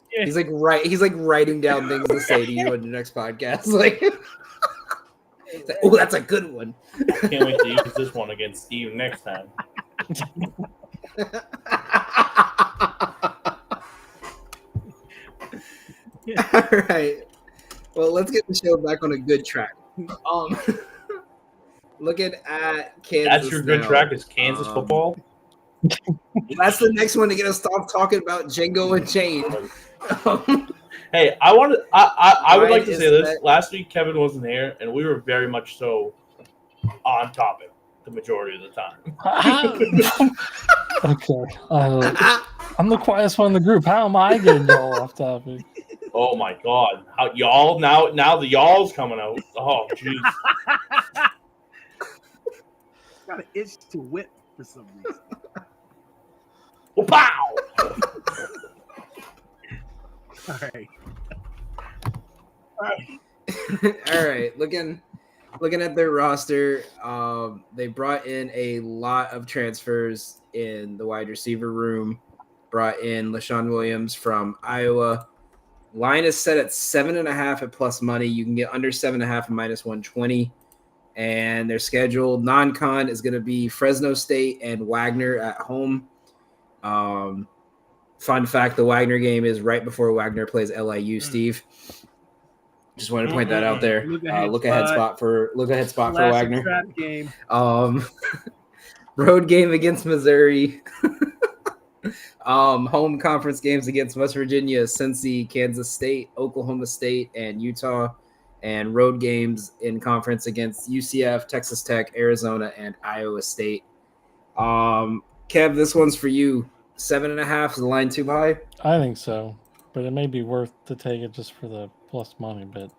he's like writing down things to say to you on the next podcast. Like, oh, that's a good one. Can't wait to use this one against Steve next time. All right. Well, let's get the show back on a good track. Looking at Kansas. That's your good now. track is Kansas football. That's the next one to get us stop talking about Django and Chain. Hey, I would Ryan like to is say this. that- Last week Kevin wasn't here, and we were very much so on topic the majority of the time. Okay. I'm the quietest one in the group. How am I getting y'all off topic? Oh my God! How y'all now the y'all's coming out. Oh jeez. Got an itch to whip for some reason. Pow! All right. All right, looking at their roster, they brought in a lot of transfers in the wide receiver room. Brought in LaShawn Williams from Iowa. Line is set at 7.5 at plus money. You can get under 7.5 at minus 120. And their scheduled non-con is going to be Fresno State and Wagner at home. Fun fact: the Wagner game is right before Wagner plays LIU. Steve, just wanted to point that out there. Look ahead spot for Wagner. Trap game. Road game against Missouri. Home conference games against West Virginia, Cincy, Kansas State, Oklahoma State, and Utah. And road games in conference against UCF, Texas Tech, Arizona, and Iowa State. Kev, this one's for you. 7.5 is the line too high? I think so, but it may be worth to take it just for the plus money. But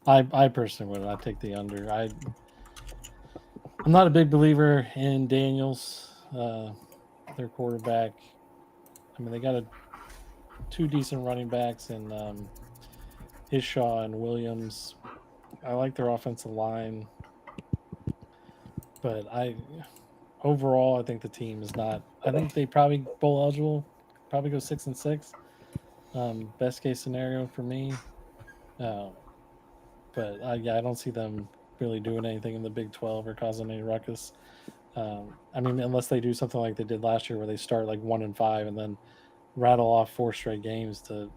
I personally would not take the under. I'm not a big believer in Daniels, their quarterback. I mean, they got two decent running backs in Ishaw and Williams. I like their offensive line, but overall I think the team is not. I think they probably bowl eligible, probably go 6-6. Best case scenario for me, but I don't see them really doing anything in the Big 12 or causing any ruckus. I mean, unless they do something like they did last year, where they start like 1-5 and then rattle off 4 straight games to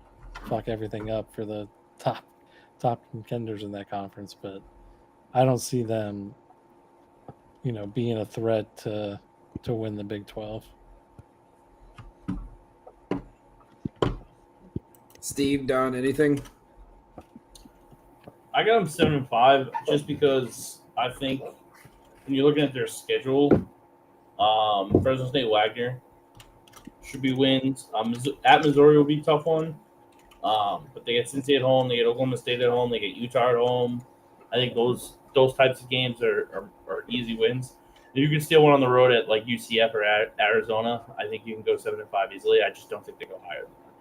fuck everything up for the top contenders in that conference. But I don't see them, being a threat to win the Big 12. Steve, Don, anything? I got them 7-5 just because I think when you're looking at their schedule, Fresno State Wagner should be wins. At Missouri will be a tough one. But they get Cincy at home, they get Oklahoma State at home, they get Utah at home. I think those types of games are easy wins. If you can steal one on the road at like UCF or Arizona, I think you can go 7-5 easily. I just don't think they go higher than that.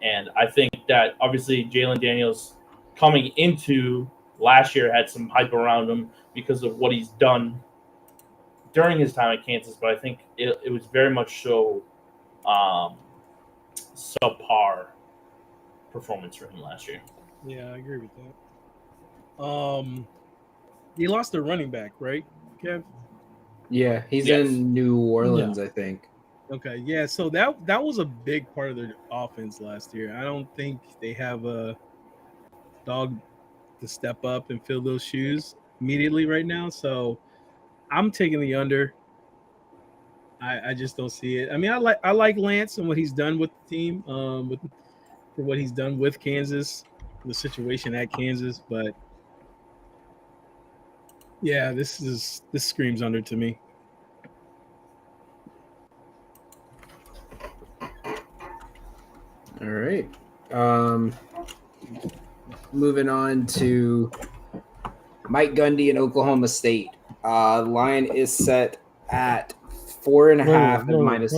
And I think that obviously Jalen Daniels coming into last year had some hype around him because of what he's done during his time at Kansas, but I think it was very much so subpar performance for him last year. Yeah, I agree with that. He lost their running back, right, Kev? Yeah, he's Yes. in New Orleans, I think. Okay, yeah. So that was a big part of their offense last year. I don't think they have a dog to step up and fill those shoes immediately right now. So I'm taking the under. I just don't see it. I mean, I like Lance and what he's done with the team, for what he's done with Kansas, the situation at Kansas, but yeah, this screams under to me. All right. Moving on to Mike Gundy in Oklahoma State. Line is set at 4.5 and minus.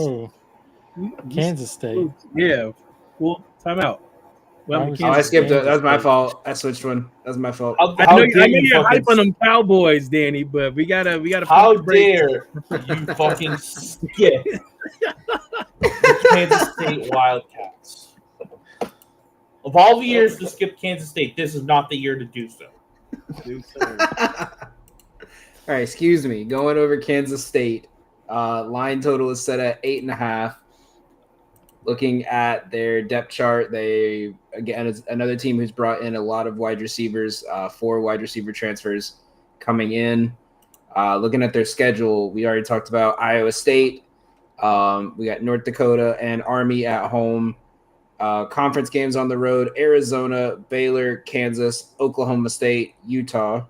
Kansas State. Yeah. Well, timeout. Well, Why was Oh, I Kansas skipped it. That's my State. fault. I switched one. That's my fault. How I know dare you you're fucking hype on them Cowboys, Danny, but we gotta. How pump the brakes. dare you fucking skip the Kansas State Wildcats? Of all the years to skip Kansas State, this is not the year to do so. All right, excuse me. Going over Kansas State. Line total is set at 8.5. Looking at their depth chart, they again is another team who's brought in a lot of wide receivers, 4 wide receiver transfers coming in. Looking at their schedule, we already talked about Iowa State. We got North Dakota and Army at home. Conference games on the road: Arizona, Baylor, Kansas, Oklahoma State, Utah,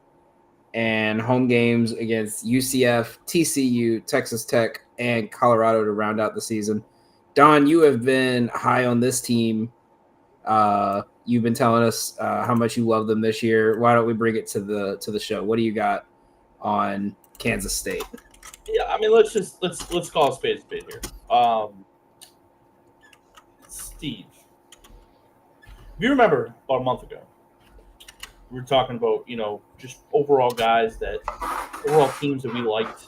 and home games against UCF, TCU, Texas Tech, and Colorado to round out the season. Don, you have been high on this team. You've been telling us how much you love them this year. Why don't we bring it to the show? What do you got on Kansas State? Yeah, I mean, let's call a spade here. Steve, if you remember about a month ago, we were talking about, just overall overall teams that we liked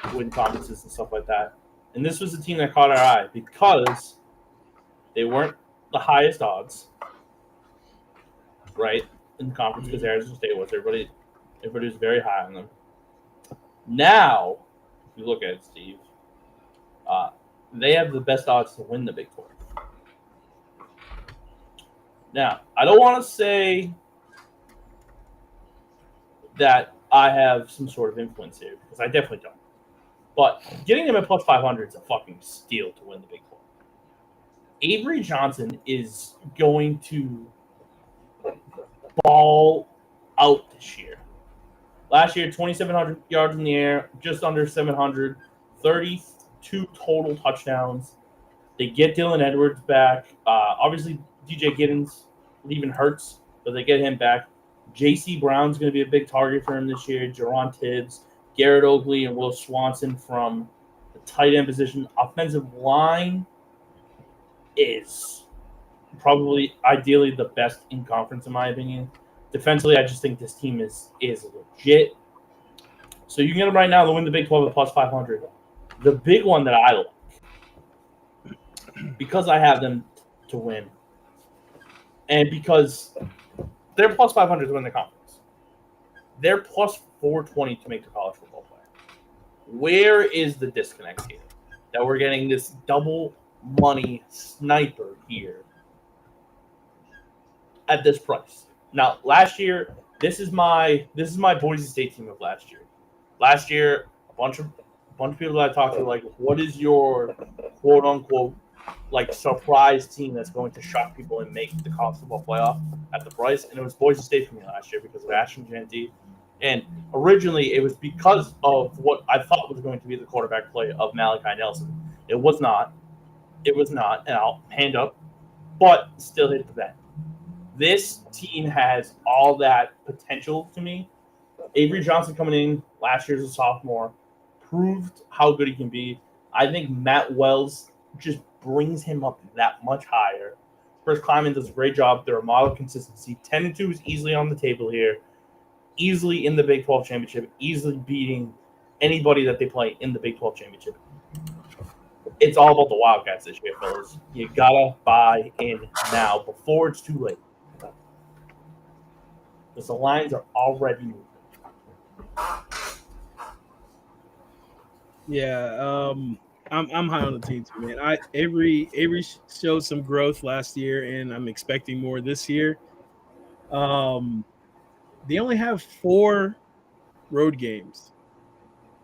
to win conferences and stuff like that. And this was a team that caught our eye because they weren't the highest odds, right, in the conference because Arizona State was. Everybody was very high on them. Now, if you look at it, Steve, they have the best odds to win the Big 12. Now, I don't want to say that I have some sort of influence here because I definitely don't. But getting them at plus 500 is a fucking steal to win the Big 12. Avery Johnson is going to ball out this year. Last year, 2,700 yards in the air, just under 700, 32 total touchdowns. They get Dylan Edwards back. Obviously, DJ Giddens leaving hurts, but they get him back. J.C. Brown's going to be a big target for him this year. Jerron Tibbs, Garrett Oakley, and Will Swanson from the tight end position. Offensive line is probably ideally the best in conference, in my opinion. Defensively, I just think this team is legit. So you can get them right now to win the Big 12 at plus 500. The big one that I like, because I have them to win, and because they're plus 500 to win the conference, they're plus 420 to make the college football playoff. Where is the disconnect here? That we're getting this double money sniper here at this price. Now, last year, this is my Boise State team of last year. Last year, a bunch of people that I talked to, like, what is your quote unquote like surprise team that's going to shock people and make the college football playoff at the price? And it was Boise State for me last year because of Ashton Jeanty. And originally, it was because of what I thought was going to be the quarterback play of Malachi Nelson. It was not. It was not, and I'll hand up, but still hit the bet. This team has all that potential to me. Avery Johnson coming in last year as a sophomore proved how good he can be. I think Matt Wells just brings him up that much higher. Chris Kleiman does a great job. They're a model of consistency. 10-2 is easily on the table here. Easily in the Big 12 championship. Easily beating anybody that they play in the Big 12 championship. It's all about the Wildcats this year, fellas. You gotta buy in now before it's too late. Because the lines are already moving. Yeah, I'm high on the team too, man. Avery showed some growth last year, and I'm expecting more this year. They only have 4 road games.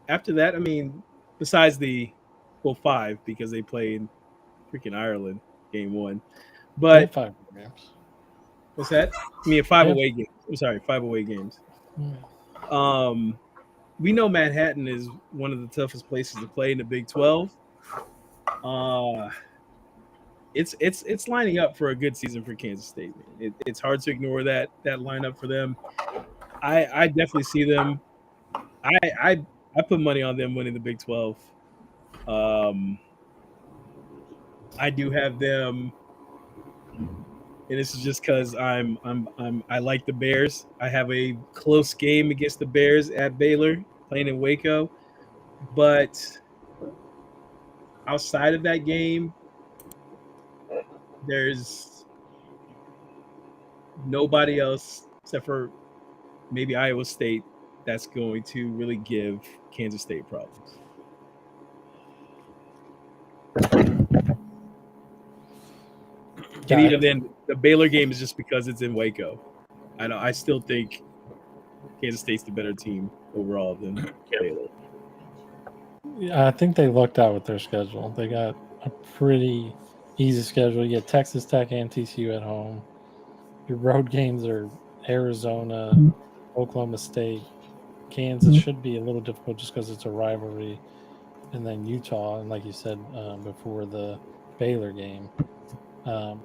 After that, I mean, besides 5 because they played freaking Ireland game 1. But 5 games. What's that? I mean, 5 Yeah. away games. I'm sorry, 5 away games. Mm. We know Manhattan is one of the toughest places to play in the Big 12. It's lining up for a good season for Kansas State. It's hard to ignore that lineup for them. I definitely see them. I put money on them winning the Big 12. I do have them, and this is just because I like the Bears. I have a close game against the Bears at Baylor, playing in Waco, but outside of that game, there's nobody else except for maybe Iowa State that's going to really give Kansas State problems. And even then, the Baylor game is just because it's in Waco. I still think Kansas State's the better team overall than Baylor. Yeah, I think they lucked out with their schedule. They got a pretty easy schedule. You get Texas Tech and TCU at home. Your road games are Arizona, Oklahoma State. Kansas should be a little difficult just because it's a rivalry. And then Utah, and like you said before, the Baylor game.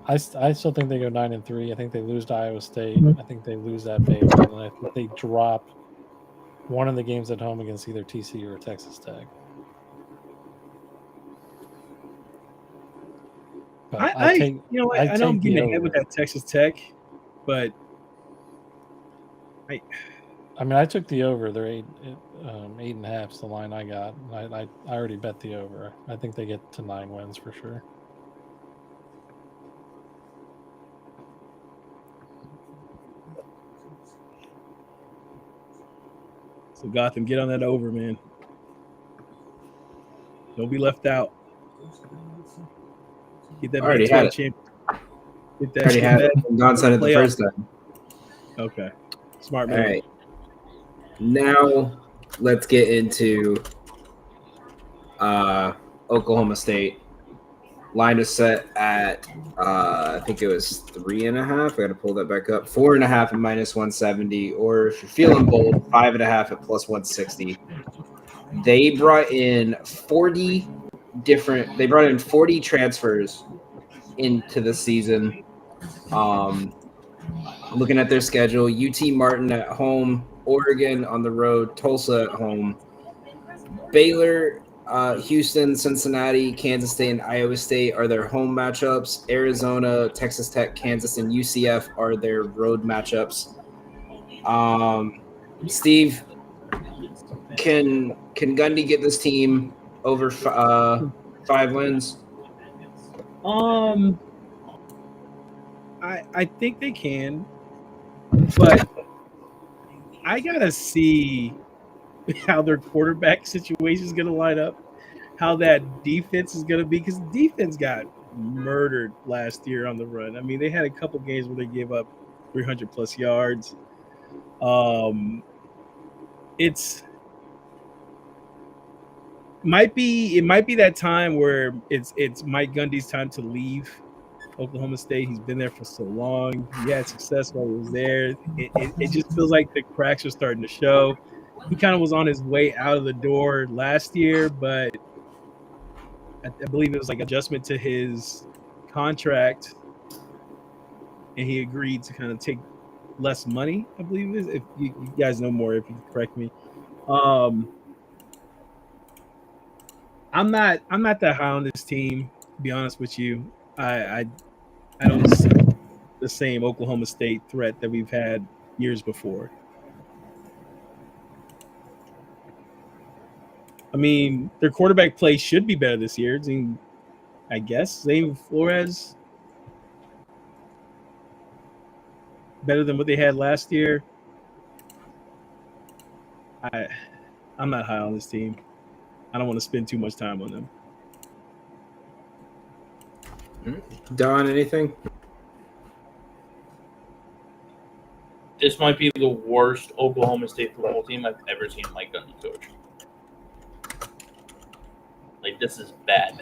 I still think they go 9-3. I think they lose to Iowa State. I think they lose at Baylor, and I think they drop one of the games at home against either TCU or Texas Tech. But I take, you know what? I'd I know I'm take the getting ahead with over. that Texas Tech, but I mean, I took the over. They're 8.5 is the line I got. I already bet the over. I think they get to 9 wins for sure. so Gotham, get on that over, man. Don't be left out. Get that I already Big had 12 it. champ. Get I already had it. that Don said it the playoff. first time. Okay, smart All man. right. Now let's get into Oklahoma State. Line is set at I think it was 3.5. I got to pull that back up. 4.5 at -170, or if you're feeling bold, 5.5 at +160. They brought in 40 They brought in 40 transfers into the season. Looking at their schedule, UT Martin at home, Oregon on the road, Tulsa at home, Baylor, Houston, Cincinnati, Kansas State, and Iowa State are their home matchups. Arizona, Texas Tech, Kansas, and UCF are their road matchups. Steve, can Gundy get this team over 5 wins? I think they can, but I gotta see how their quarterback situation is gonna line up, how that defense is gonna be, because defense got murdered last year on the run. I mean, they had a couple games where they gave up 300 plus yards. It might be that time where it's Mike Gundy's time to leave Oklahoma State. He's been there for so long. He had success while he was there. It just feels like the cracks are starting to show. He kind of was on his way out of the door last year, but I believe it was like adjustment to his contract, and he agreed to kind of take less money, I believe it is. If you guys know more, if you can correct me. I'm not that high on this team, to be honest with you. I don't see the same Oklahoma State threat that we've had years before. I mean, their quarterback play should be better this year. I guess Zane Flores better than what they had last year. I'm not high on this team. I don't want to spend too much time on them. Don, anything? This might be the worst Oklahoma State football team I've ever seen Mike Gundy coach. Like, this is bad.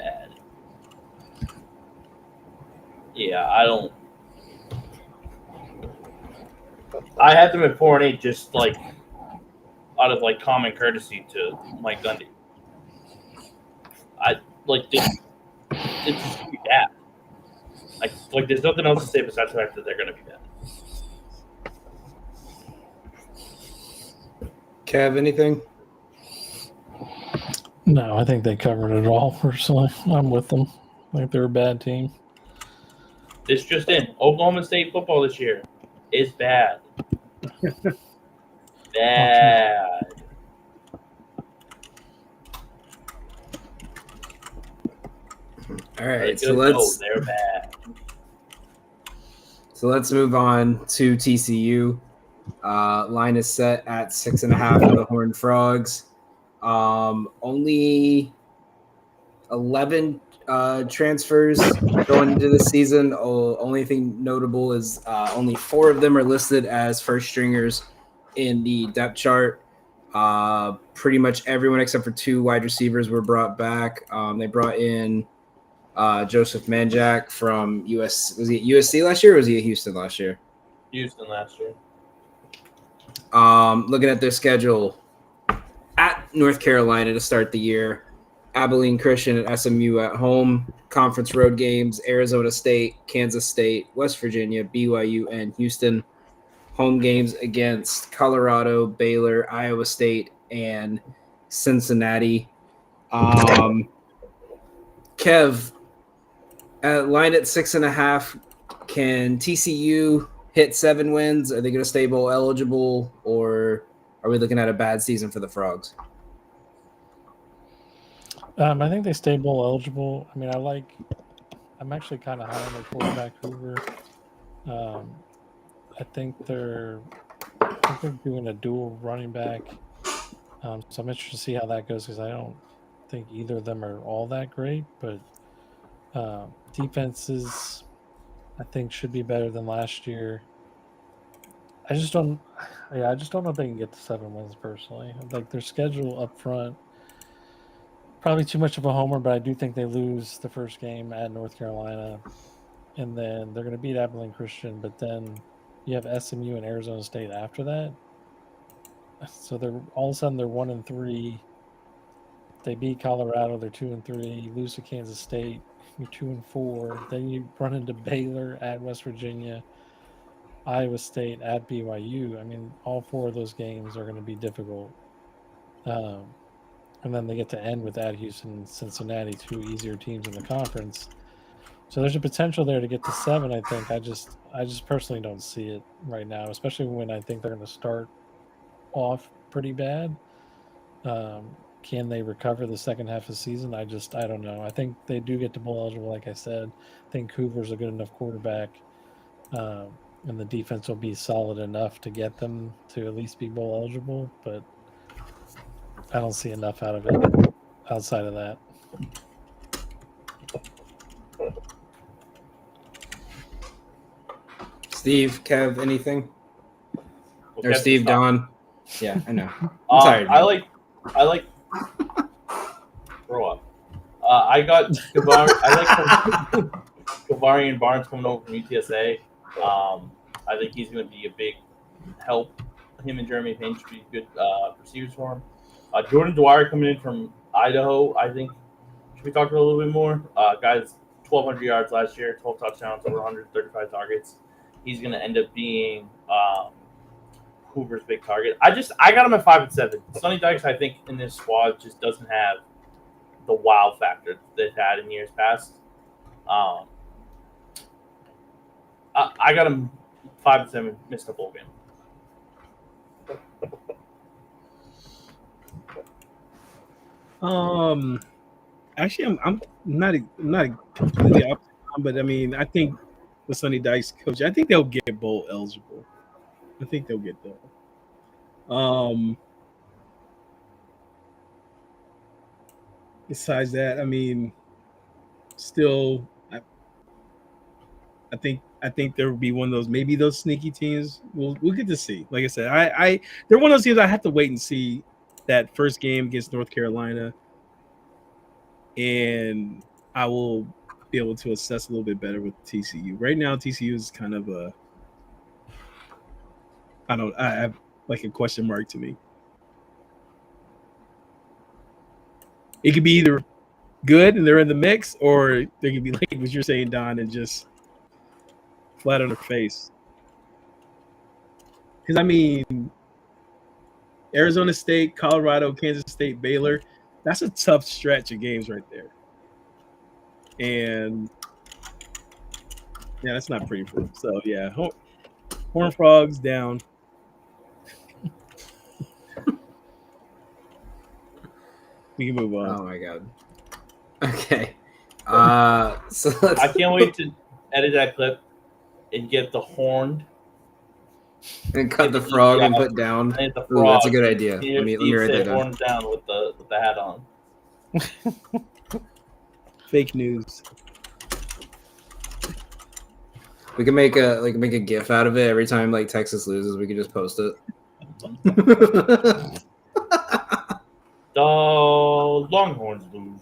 Yeah, I had them at 4-8, just like out of like common courtesy to Mike Gundy. It's just gonna be bad. Like there's nothing else to say besides the fact that they're gonna be bad. Kev, anything? No, I think they covered it all. Personally, I'm with them. I think they're a bad team. This just in: Oklahoma State football this year is bad. Bad. All right, they're bad. So let's move on to TCU. Line is set at 6.5 for the Horned Frogs. Only 11 transfers going into the season. Only thing notable is only 4 of them are listed as first stringers in the depth chart. Pretty much everyone except for 2 wide receivers were brought back. They brought in Joseph Manjack from US. Was he at USC last year or was he at Houston last year? Houston last year. Looking at their schedule, at North Carolina to start the year, Abilene Christian and SMU at home, conference road games, Arizona State, Kansas State, West Virginia, BYU, and Houston. Home games against Colorado, Baylor, Iowa State, and Cincinnati. Kev, Line at 6.5. Can TCU hit 7 wins? Are they going to stay bowl eligible, or are we looking at a bad season for the Frogs? I think they stay bowl eligible. I mean, I'm actually kind of high on their quarterback, Hoover. I think they're doing a dual running back. So I'm interested to see how that goes because I don't think either of them are all that great. But defenses, I think, should be better than last year. I just don't know if they can get to 7 wins personally. Like their schedule up front, probably too much of a homer, but I do think they lose the first game at North Carolina, and then they're going to beat Abilene Christian. But then you have SMU and Arizona State after that. So they're all of a sudden they're 1-3. They beat Colorado, they're 2-3. You lose to Kansas State, you're 2-4. Then you run into Baylor at West Virginia, Iowa State at BYU. I mean, all 4 of those games are going to be difficult. And then they get to end with at Houston and Cincinnati, 2 easier teams in the conference. So there's a potential there to get to 7. I think I just personally don't see it right now, especially when I think they're going to start off pretty bad. Can they recover the second half of the season? I don't know. I think they do get to bowl eligible, like I said. I think Hoover's a good enough quarterback, and the defense will be solid enough to get them to at least be bowl eligible. But I don't see enough out of it outside of that. Steve, Kev, anything? Well, Or Kev's Steve, top. Don? Yeah, I know. I'm tired. I like. Grow up. I got Gavar. I like Gavarian Barnes coming over from UTSA. I think he's going to be a big help. Him and Jeremy Payne should be good receivers for him. Jordan Dwyer coming in from Idaho, I think should be talked about a little bit more. Guys, 1,200 yards last year, 12 touchdowns, over 135 targets. He's going to end up being Hoover's big target. I got him at 5-7. Sonny Dykes, I think, in this squad just doesn't have the wow factor they've had in years past. I got him 5-7, missed a bowl game. Actually, I'm not completely opposite, but I mean, I think with Sonny Dykes coach, I think they'll get bowl eligible. I think they'll get there. Besides that, I mean, still, I think there will be one of those, maybe those sneaky teams. We'll get to see. Like I said, they're one of those teams I have to wait and see that first game against North Carolina, and I will be able to assess a little bit better with TCU. Right now, TCU is kind of I have like a question mark to me. It could be either good and they're in the mix, or they could be like what you're saying, Don, and just flat on their face. Because I mean, Arizona State, Colorado, Kansas State, Baylor, that's a tough stretch of games right there. And yeah, that's not pretty for them. So yeah, Horned Frogs down. We can move on. Oh my god. Okay. So let's. I can't wait to edit that clip and get the horned and cut the frog and put down. and the Ooh, frog. that's a good idea. Steve, Let me write that down. horned down with the hat on. Fake news. We can make a GIF out of it every time like Texas loses. We can just post it. The Longhorns lose.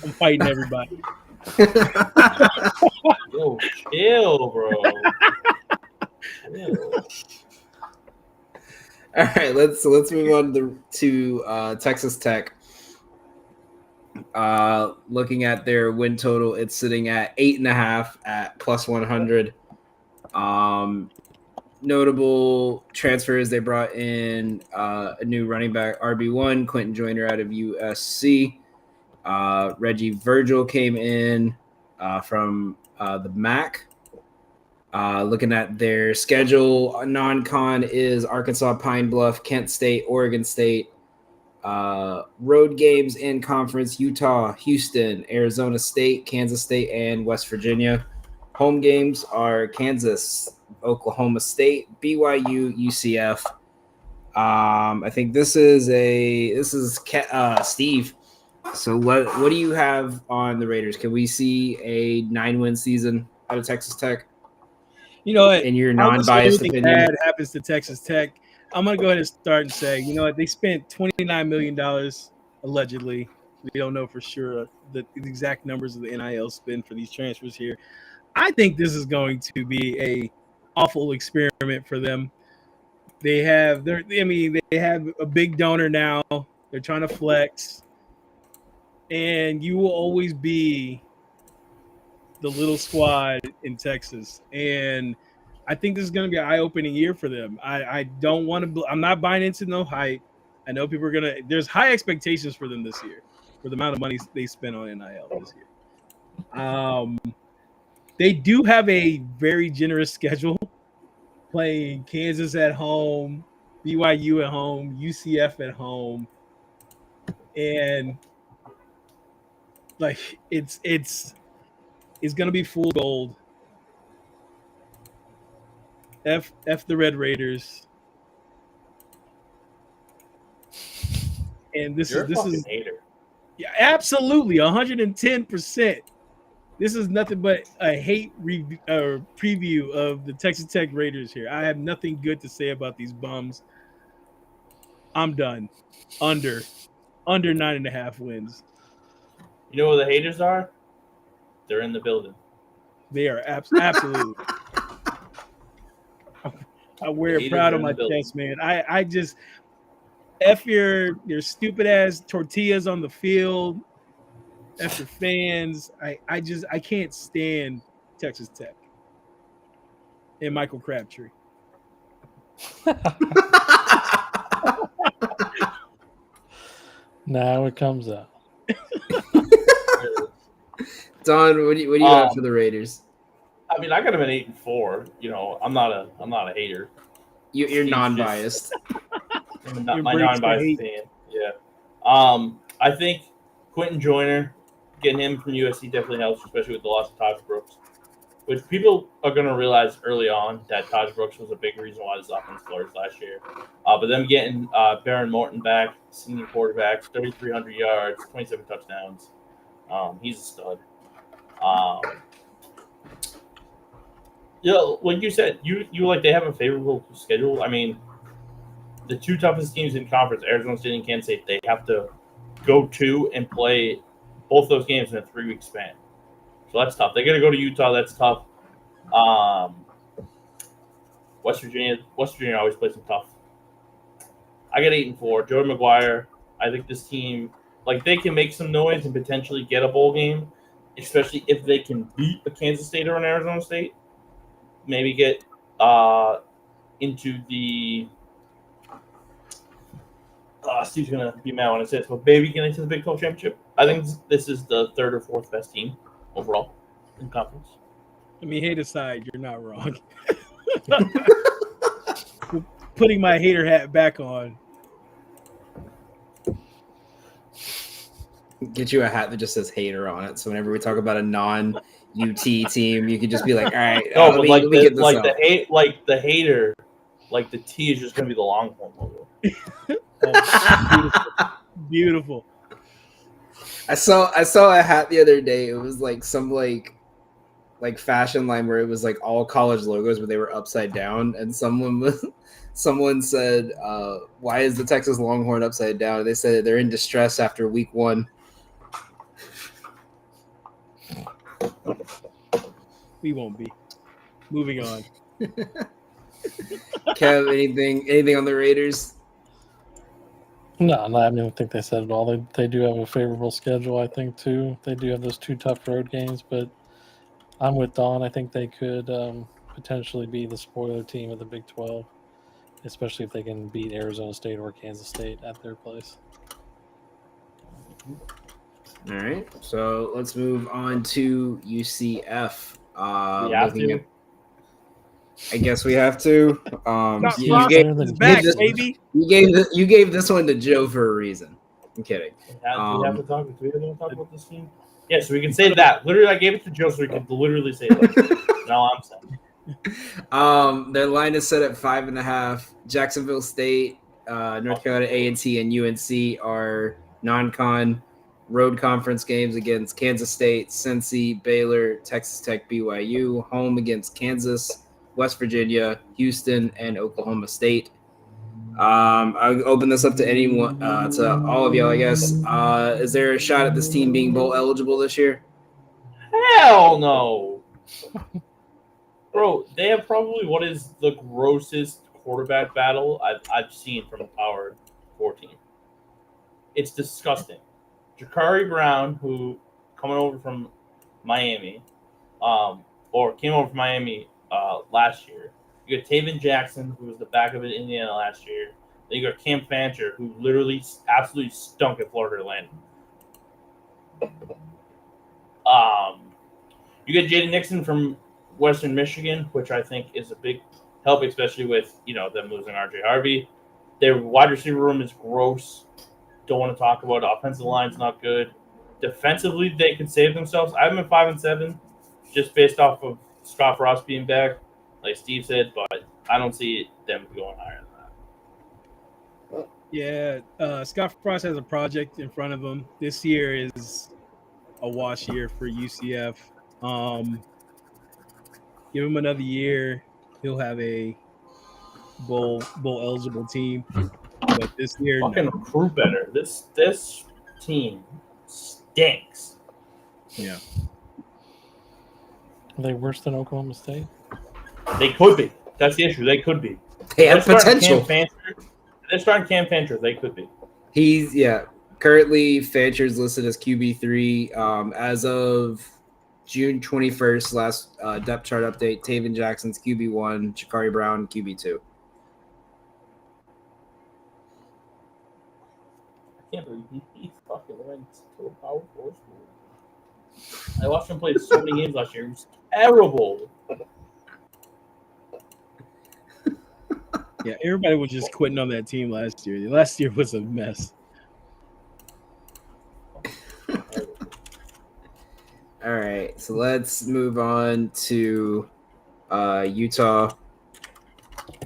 I'm fighting everybody. Yo, chill, bro. Chill. All right, let's move on to Texas Tech. Looking at their win total, it's sitting at 8.5 at +100. Notable transfers: they brought in a new running back, RB1, Quentin Joyner out of USC. Reggie Virgil came in from the MAC. Looking at their schedule, non-con is Arkansas, Pine Bluff, Kent State, Oregon State. Road games in conference: Utah, Houston, Arizona State, Kansas State, and West Virginia. Home games are Kansas, Oklahoma State, BYU, UCF. I think this is Steve. So what do you have on the Raiders? Can we see a 9-win season out of Texas Tech? You know what? In your Regardless of non-biased anything opinion? bad happens to Texas Tech, I'm gonna go ahead and start and say, you know what? They spent $29 million allegedly. We don't know for sure the exact numbers of the NIL spend for these transfers here. I think this is going to be a awful experiment for them. They have a big donor now. They're trying to flex, and you will always be the little squad in Texas. And I think this is going to be an eye-opening year for them. I don't want to. I'm not buying into no hype. I know people are gonna. There's high expectations for them this year, for the amount of money they spent on NIL this year. They do have a very generous schedule, playing Kansas at home, BYU at home, UCF at home, and like it's going to be full gold. F the Red Raiders. And this You're a fucking is hater. yeah, absolutely 110%. This is nothing but a hate preview of the Texas Tech Raiders here. I have nothing good to say about these bums. I'm done. Under 9.5 wins. You know where the haters are? They're in the building. They are absolutely. I wear it proud on my chest, man. I just F your stupid ass tortillas on the field. F your fans. I can't stand Texas Tech and Michael Crabtree. Now it comes out. Don, what do you have for the Raiders? I mean, I got them at 8-4. You know, I'm not a hater. You're non-biased. My non-biased fan. Yeah. I think Quentin Joyner, getting him from USC definitely helps, especially with the loss of Taj Brooks. Which people are going to realize early on that Taj Brooks was a big reason why this offense flourished last year. But them getting Baron Morton back, senior quarterback, 3,300 yards, 27 touchdowns. He's a stud. Like you said, you like they have a favorable schedule. I mean, the two toughest teams in conference, Arizona State and Kansas State, they have to go to and play both those games in a 3-week span. So that's tough. They got to go to Utah. That's tough. West Virginia always plays them tough. I got 8-4. Joey McGuire. I think this team, like, they can make some noise and potentially get a bowl game, especially if they can beat a Kansas State or an Arizona State. Maybe get into the. Steve's gonna be mad when I say this, but maybe get into the Big 12 championship. I think this is the third or fourth best team overall in conference. I mean, hate aside, you're not wrong. Putting my hater hat back on. Get you a hat that just says hater on it. So whenever we talk about a non-UT team, you could just be like, all right. No, but the hater, like the T is just gonna be the Longhorn logo. Oh, beautiful. I saw a hat the other day. It was like some like fashion line where it was like all college logos, but they were upside down. And someone said, "Why is the Texas Longhorn upside down?" And they said they're in distress after week 1. We won't be. Moving on. Kev, anything on the Raiders? No, I don't think they said it all. They do have a favorable schedule, I think, too. They do have those 2 tough road games, but I'm with Don. I think they could potentially be the spoiler team of the Big 12, especially if they can beat Arizona State or Kansas State at their place. All right, so let's move on to UCF. We have Looking to. at, I guess we have to. Scott You Frost gave, better is than back, this- baby. you gave this one to Joe for a reason. I'm kidding. Do we have to talk about this team? Yeah, so we can say that. Literally, I gave it to Joe so we could literally say that. No, I'm saying. Their line is set at 5.5. Jacksonville State, North Carolina A&T, and UNC are non-con road conference games against Kansas State, Cincy, Baylor, Texas Tech, BYU. Home against Kansas, West Virginia, Houston, and Oklahoma State. I'll open this up to anyone, to all of y'all, I guess. Is there a shot at this team being bowl eligible this year? Hell no. Bro, they have probably what is the grossest quarterback battle I've seen from a Power 4 team. It's disgusting. Jakari Brown, who coming over from Miami, or came over from Miami last year. You got Taven Jackson, who was the backup in Indiana last year. Then you got Cam Fancher, who literally absolutely stunk at Florida Atlantic. You got Jaden Nixon from Western Michigan, which I think is a big help, especially with them losing RJ Harvey. Their wide receiver room is gross. Don't want to talk about it. Offensive line's not good. Defensively, they could save themselves. I have them at 5-7, just based off of Scott Frost being back, like Steve said, but I don't see them going higher than that. Yeah, Scott Frost has a project in front of him. This year is a wash year for UCF. Give him another year, he'll have a bowl eligible team. But this year, Fucking recruit better. This team stinks. Yeah. Are they worse than Oklahoma State? They could be. That's the issue. They could be. They have potential. They're starting Cam Fancher. They could be. He's currently Fancher's listed as QB3. As of June 21st, last depth chart update, Taven Jackson's QB1, Jakari Brown QB2. I can't believe he fucking went to a Power 4 school. I watched him play so many games last year. He was terrible. Yeah, everybody was just quitting on that team last year. Last year was a mess. All right, so let's move on to Utah.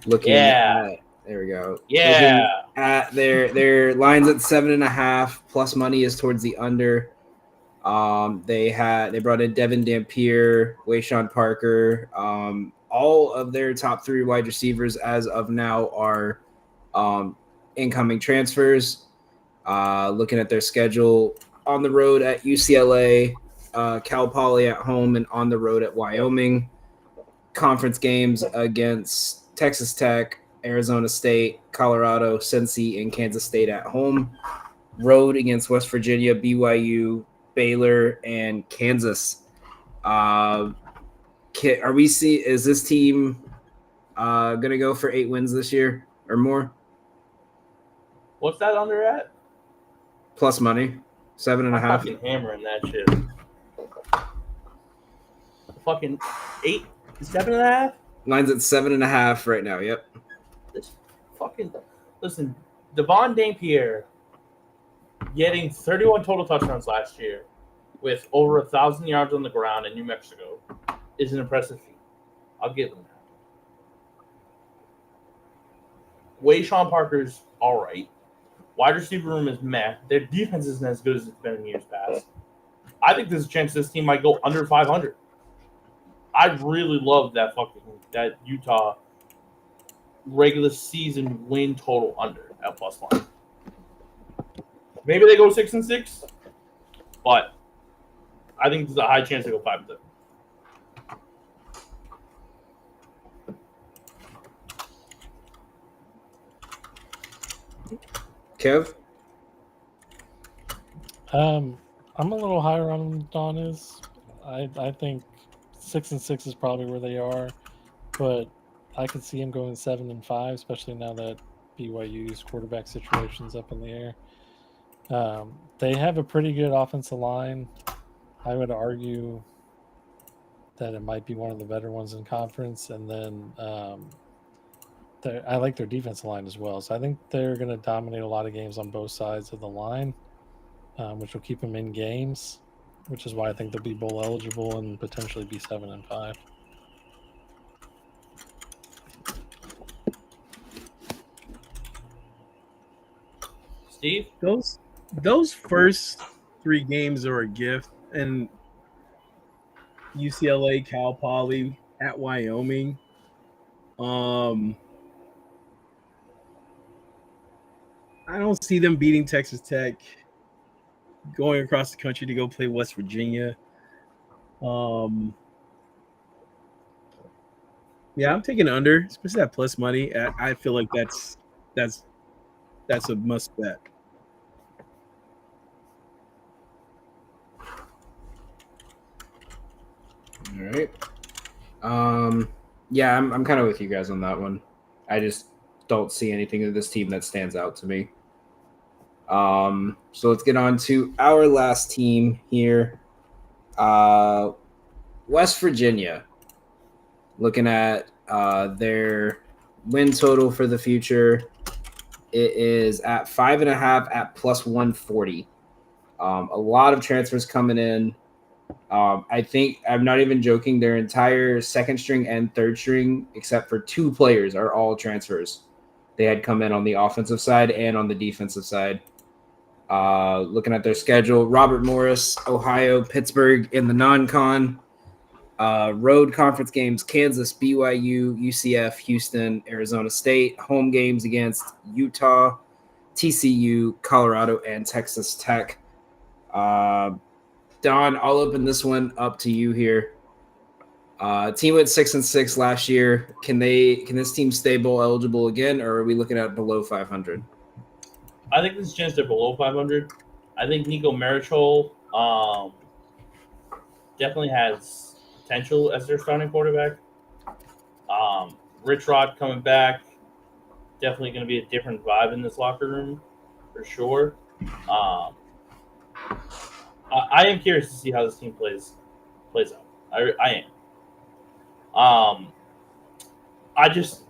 Looking at there we go. Yeah. Looking at their lines at 7.5 plus money is towards the under. They brought in Devin Dampier, Wayshawn Parker. All of their top 3 wide receivers as of now are incoming transfers. Looking at their schedule, on the road at UCLA, Cal Poly at home, and on the road at Wyoming. Conference games against Texas Tech, Arizona State, Colorado, Cincy, and Kansas State at home. Road against West Virginia, BYU, Baylor, and Kansas. Is this team gonna go for 8 wins this year or more? What's that under at? Plus money, 7.5. I'm fucking hammering that shit. Fucking 8, 7.5. Line's at 7.5 right now. Yep. This fucking listen, Devon Dampier getting 31 total touchdowns last year with over 1,000 yards on the ground in New Mexico is an impressive feat. I'll give them that. Wayshawn Parker's all right. Wide receiver room is meh. Their defense isn't as good as it's been in years past. I think there's a chance this team might go under 500. I really love that Utah regular season win total under at +1. Maybe they go 6-6, but I think there's a high chance they go 5-7. Kev? I'm a little higher on them than Don is. I think 6-6 is probably where they are, but I could see him going 7-5, especially now that BYU's quarterback situation's up in the air. They have a pretty good offensive line. I would argue that it might be one of the better ones in conference. And then I like their defensive line as well. So I think they're going to dominate a lot of games on both sides of the line, which will keep them in games, which is why I think they'll be bowl eligible and potentially be 7-5. Steve? Those first 3 games are a gift, and UCLA, Cal Poly, at Wyoming. I don't see them beating Texas Tech, going across the country to go play West Virginia. Yeah, I'm taking under, especially that plus money. I feel like that's a must bet. All right. Yeah, I'm kind of with you guys on that one. I just don't see anything of this team that stands out to me. So let's get on to our last team here. West Virginia. Looking at their win total for the future, it is at 5.5 at plus 140. A lot of transfers coming in. I think, I'm not even joking, their entire second string and third string, except for 2 players, are all transfers. They had come in on the offensive side and on the defensive side. Looking at their schedule, Robert Morris, Ohio, Pittsburgh in the non-con. Road conference games, Kansas, BYU, UCF, Houston, Arizona State. Home games against Utah, TCU, Colorado, and Texas Tech. Don, I'll open this one up to you here. Team went 6-6 last year. Can this team stay bowl eligible again, or are we looking at below 500? I think there's a chance they're below 500. I think Nico Marichal definitely has potential as their starting quarterback. Rich Rod coming back, definitely going to be a different vibe in this locker room for sure. I am curious to see how this team plays out. I am. I just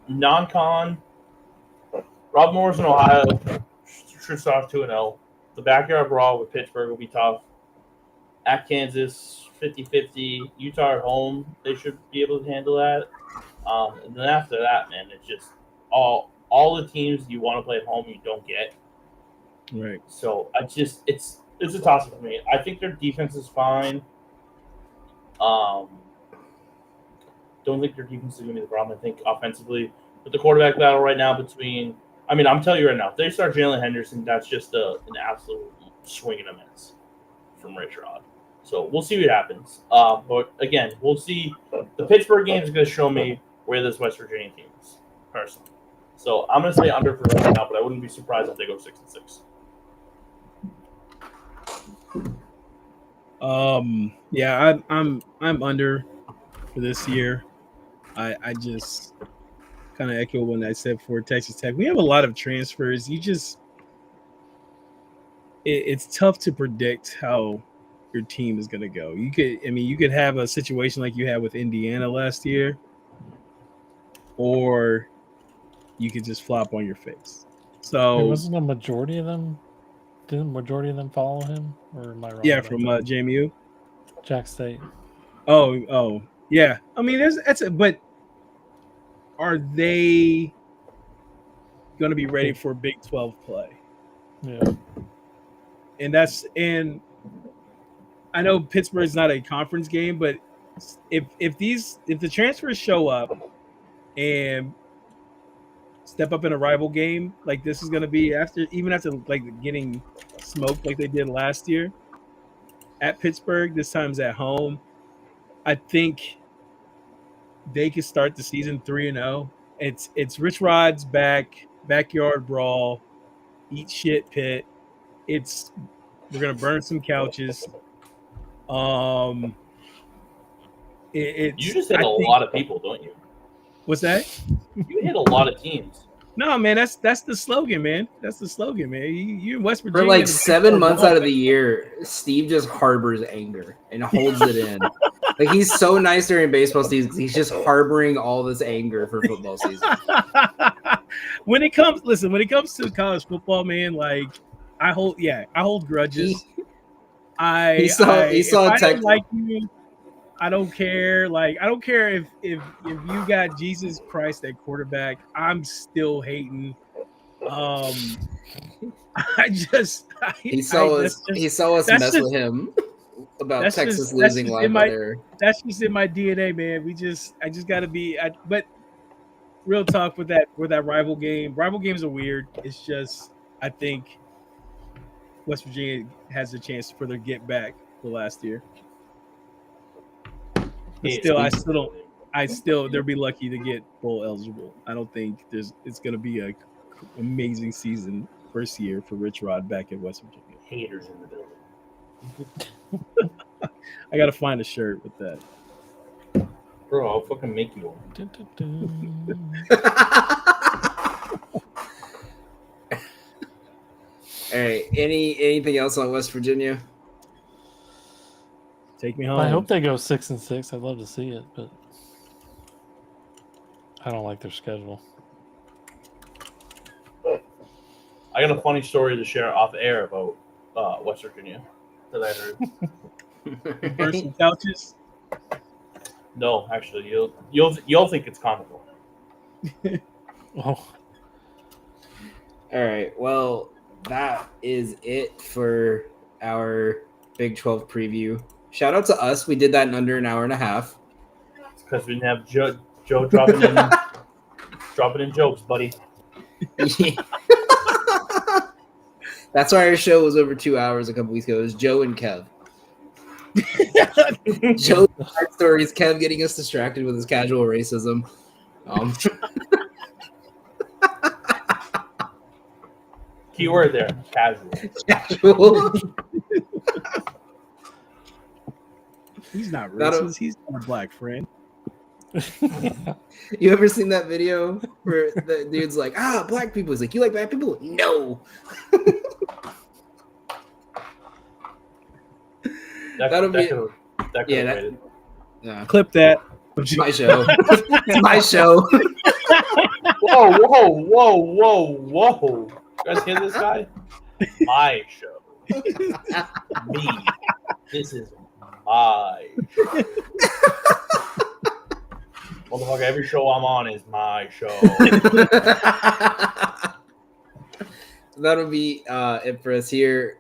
non-con. Rob Morris in Ohio should start 2-0. The backyard brawl with Pittsburgh will be tough. At Kansas, 50-50. Utah at home, they should be able to handle that. And then after that, man, it's just all the teams you want to play at home you don't get. Right. So it's a toss-up for me. I think their defense is fine. Don't think their defense is going to be the problem. I think offensively, with the quarterback battle right now between, I'm telling you right now, if they start Jalen Henderson, that's just an absolute swing and a miss from Rich Rod. So we'll see what happens. But again, we'll see. The Pittsburgh game is going to show me where this West Virginia team is, personally. So I'm going to say under for right now, but I wouldn't be surprised if they go 6-6. Yeah, I'm under for this year. I just kind of echo what I said for Texas Tech. We have a lot of transfers. It's tough to predict how your team is going to go. You could have a situation like you had with Indiana last year, or you could just flop on your face. So wasn't a majority of them? Didn't majority of them follow him, or am I wrong? Yeah, from JMU, Jack State. Oh, yeah. But are they going to be ready for Big 12 play? Yeah. And I know Pittsburgh's not a conference game, but if the transfers show up and step up in a rival game, like this is going to be after like getting smoked like they did last year at Pittsburgh, this time's at home. I think they could start the season 3-0. It's Rich Rod's backyard brawl, eat shit pit. We're gonna burn some couches. You just hit a lot of people, don't you? What's that? You hit a lot of teams. No, man, that's the slogan, man. That's the slogan, man. You in West For Virginia like the 7 months ball, out of the year, Steve just harbors anger and holds it in. Like he's so nice during baseball season. He's just harboring all this anger for football season. when it comes to college football, man, like I hold grudges. He saw if a I text. don't like you, I don't care. Like I don't care if you got Jesus Christ at quarterback, I'm still hating. He saw us that's mess just with him about that's Texas just that's losing just live in by my there. that's just in my DNA, man. I just gotta be. But real talk with that rival game. Rival games are weird. It's just I think West Virginia has a chance for their get back for last year. But Yeah, still, I Steve. still don't. They'll be lucky to get bowl eligible. I don't think it's going to be a amazing season first year for Rich Rod back at West Virginia. Haters in the building. I got to find a shirt with that. Bro, I'll fucking make you one. Dun, dun, dun. All right. Anything else on West Virginia? Take me home. I hope they go 6-6. I'd love to see it, but I don't like their schedule. I got a funny story to share off air about West Virginia that I heard. Burst some couches. No, actually, you'll think it's comical. Oh, All right. Well, that is it for our Big 12 preview. Shout out to us. We did that in under an hour and a half. It's because we didn't have Joe dropping in jokes, buddy. That's why our show was over 2 hours a couple weeks ago. It was Joe and Kev. Joe's side stories, Kev getting us distracted with his casual racism. Keyword there, casual. Casual. He's not That'll- racist. He's not a black friend. You ever seen that video where the dude's like, black people? He's like, you like black people? No. That'll be- that yeah, yeah, that- Yeah. Clip that. It's my show. It's my show. Whoa. You guys hear this guy? My show. Me. This is my show. Motherfucker, every show I'm on is my show. That'll be it for us here.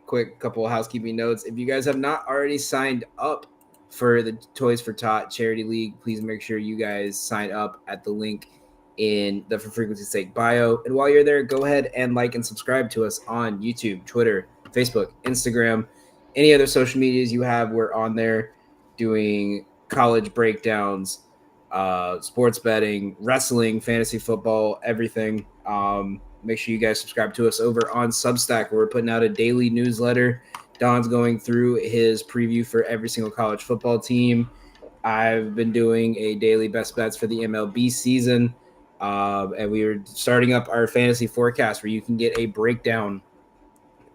Quick couple of housekeeping notes. If you guys have not already signed up for the Toys for Tot Charity League, please make sure you guys sign up at the link in the For Frequency's Sake bio. And while you're there, go ahead and like and subscribe to us on YouTube, Twitter, Facebook, Instagram, any other social medias you have. We're on there doing college breakdowns, sports betting, wrestling, fantasy football, everything. Make sure you guys subscribe to us over on Substack, where we're putting out a daily newsletter. Don's going through his preview for every single college football team. I've been doing a daily best bets for the MLB season. And we are starting up our fantasy forecast, where you can get a breakdown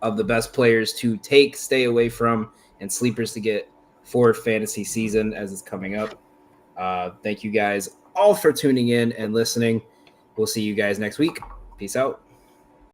of the best players to take, stay away from, and sleepers to get for fantasy season as it's coming up. Thank you guys all for tuning in and listening. We'll see you guys next week. Peace out.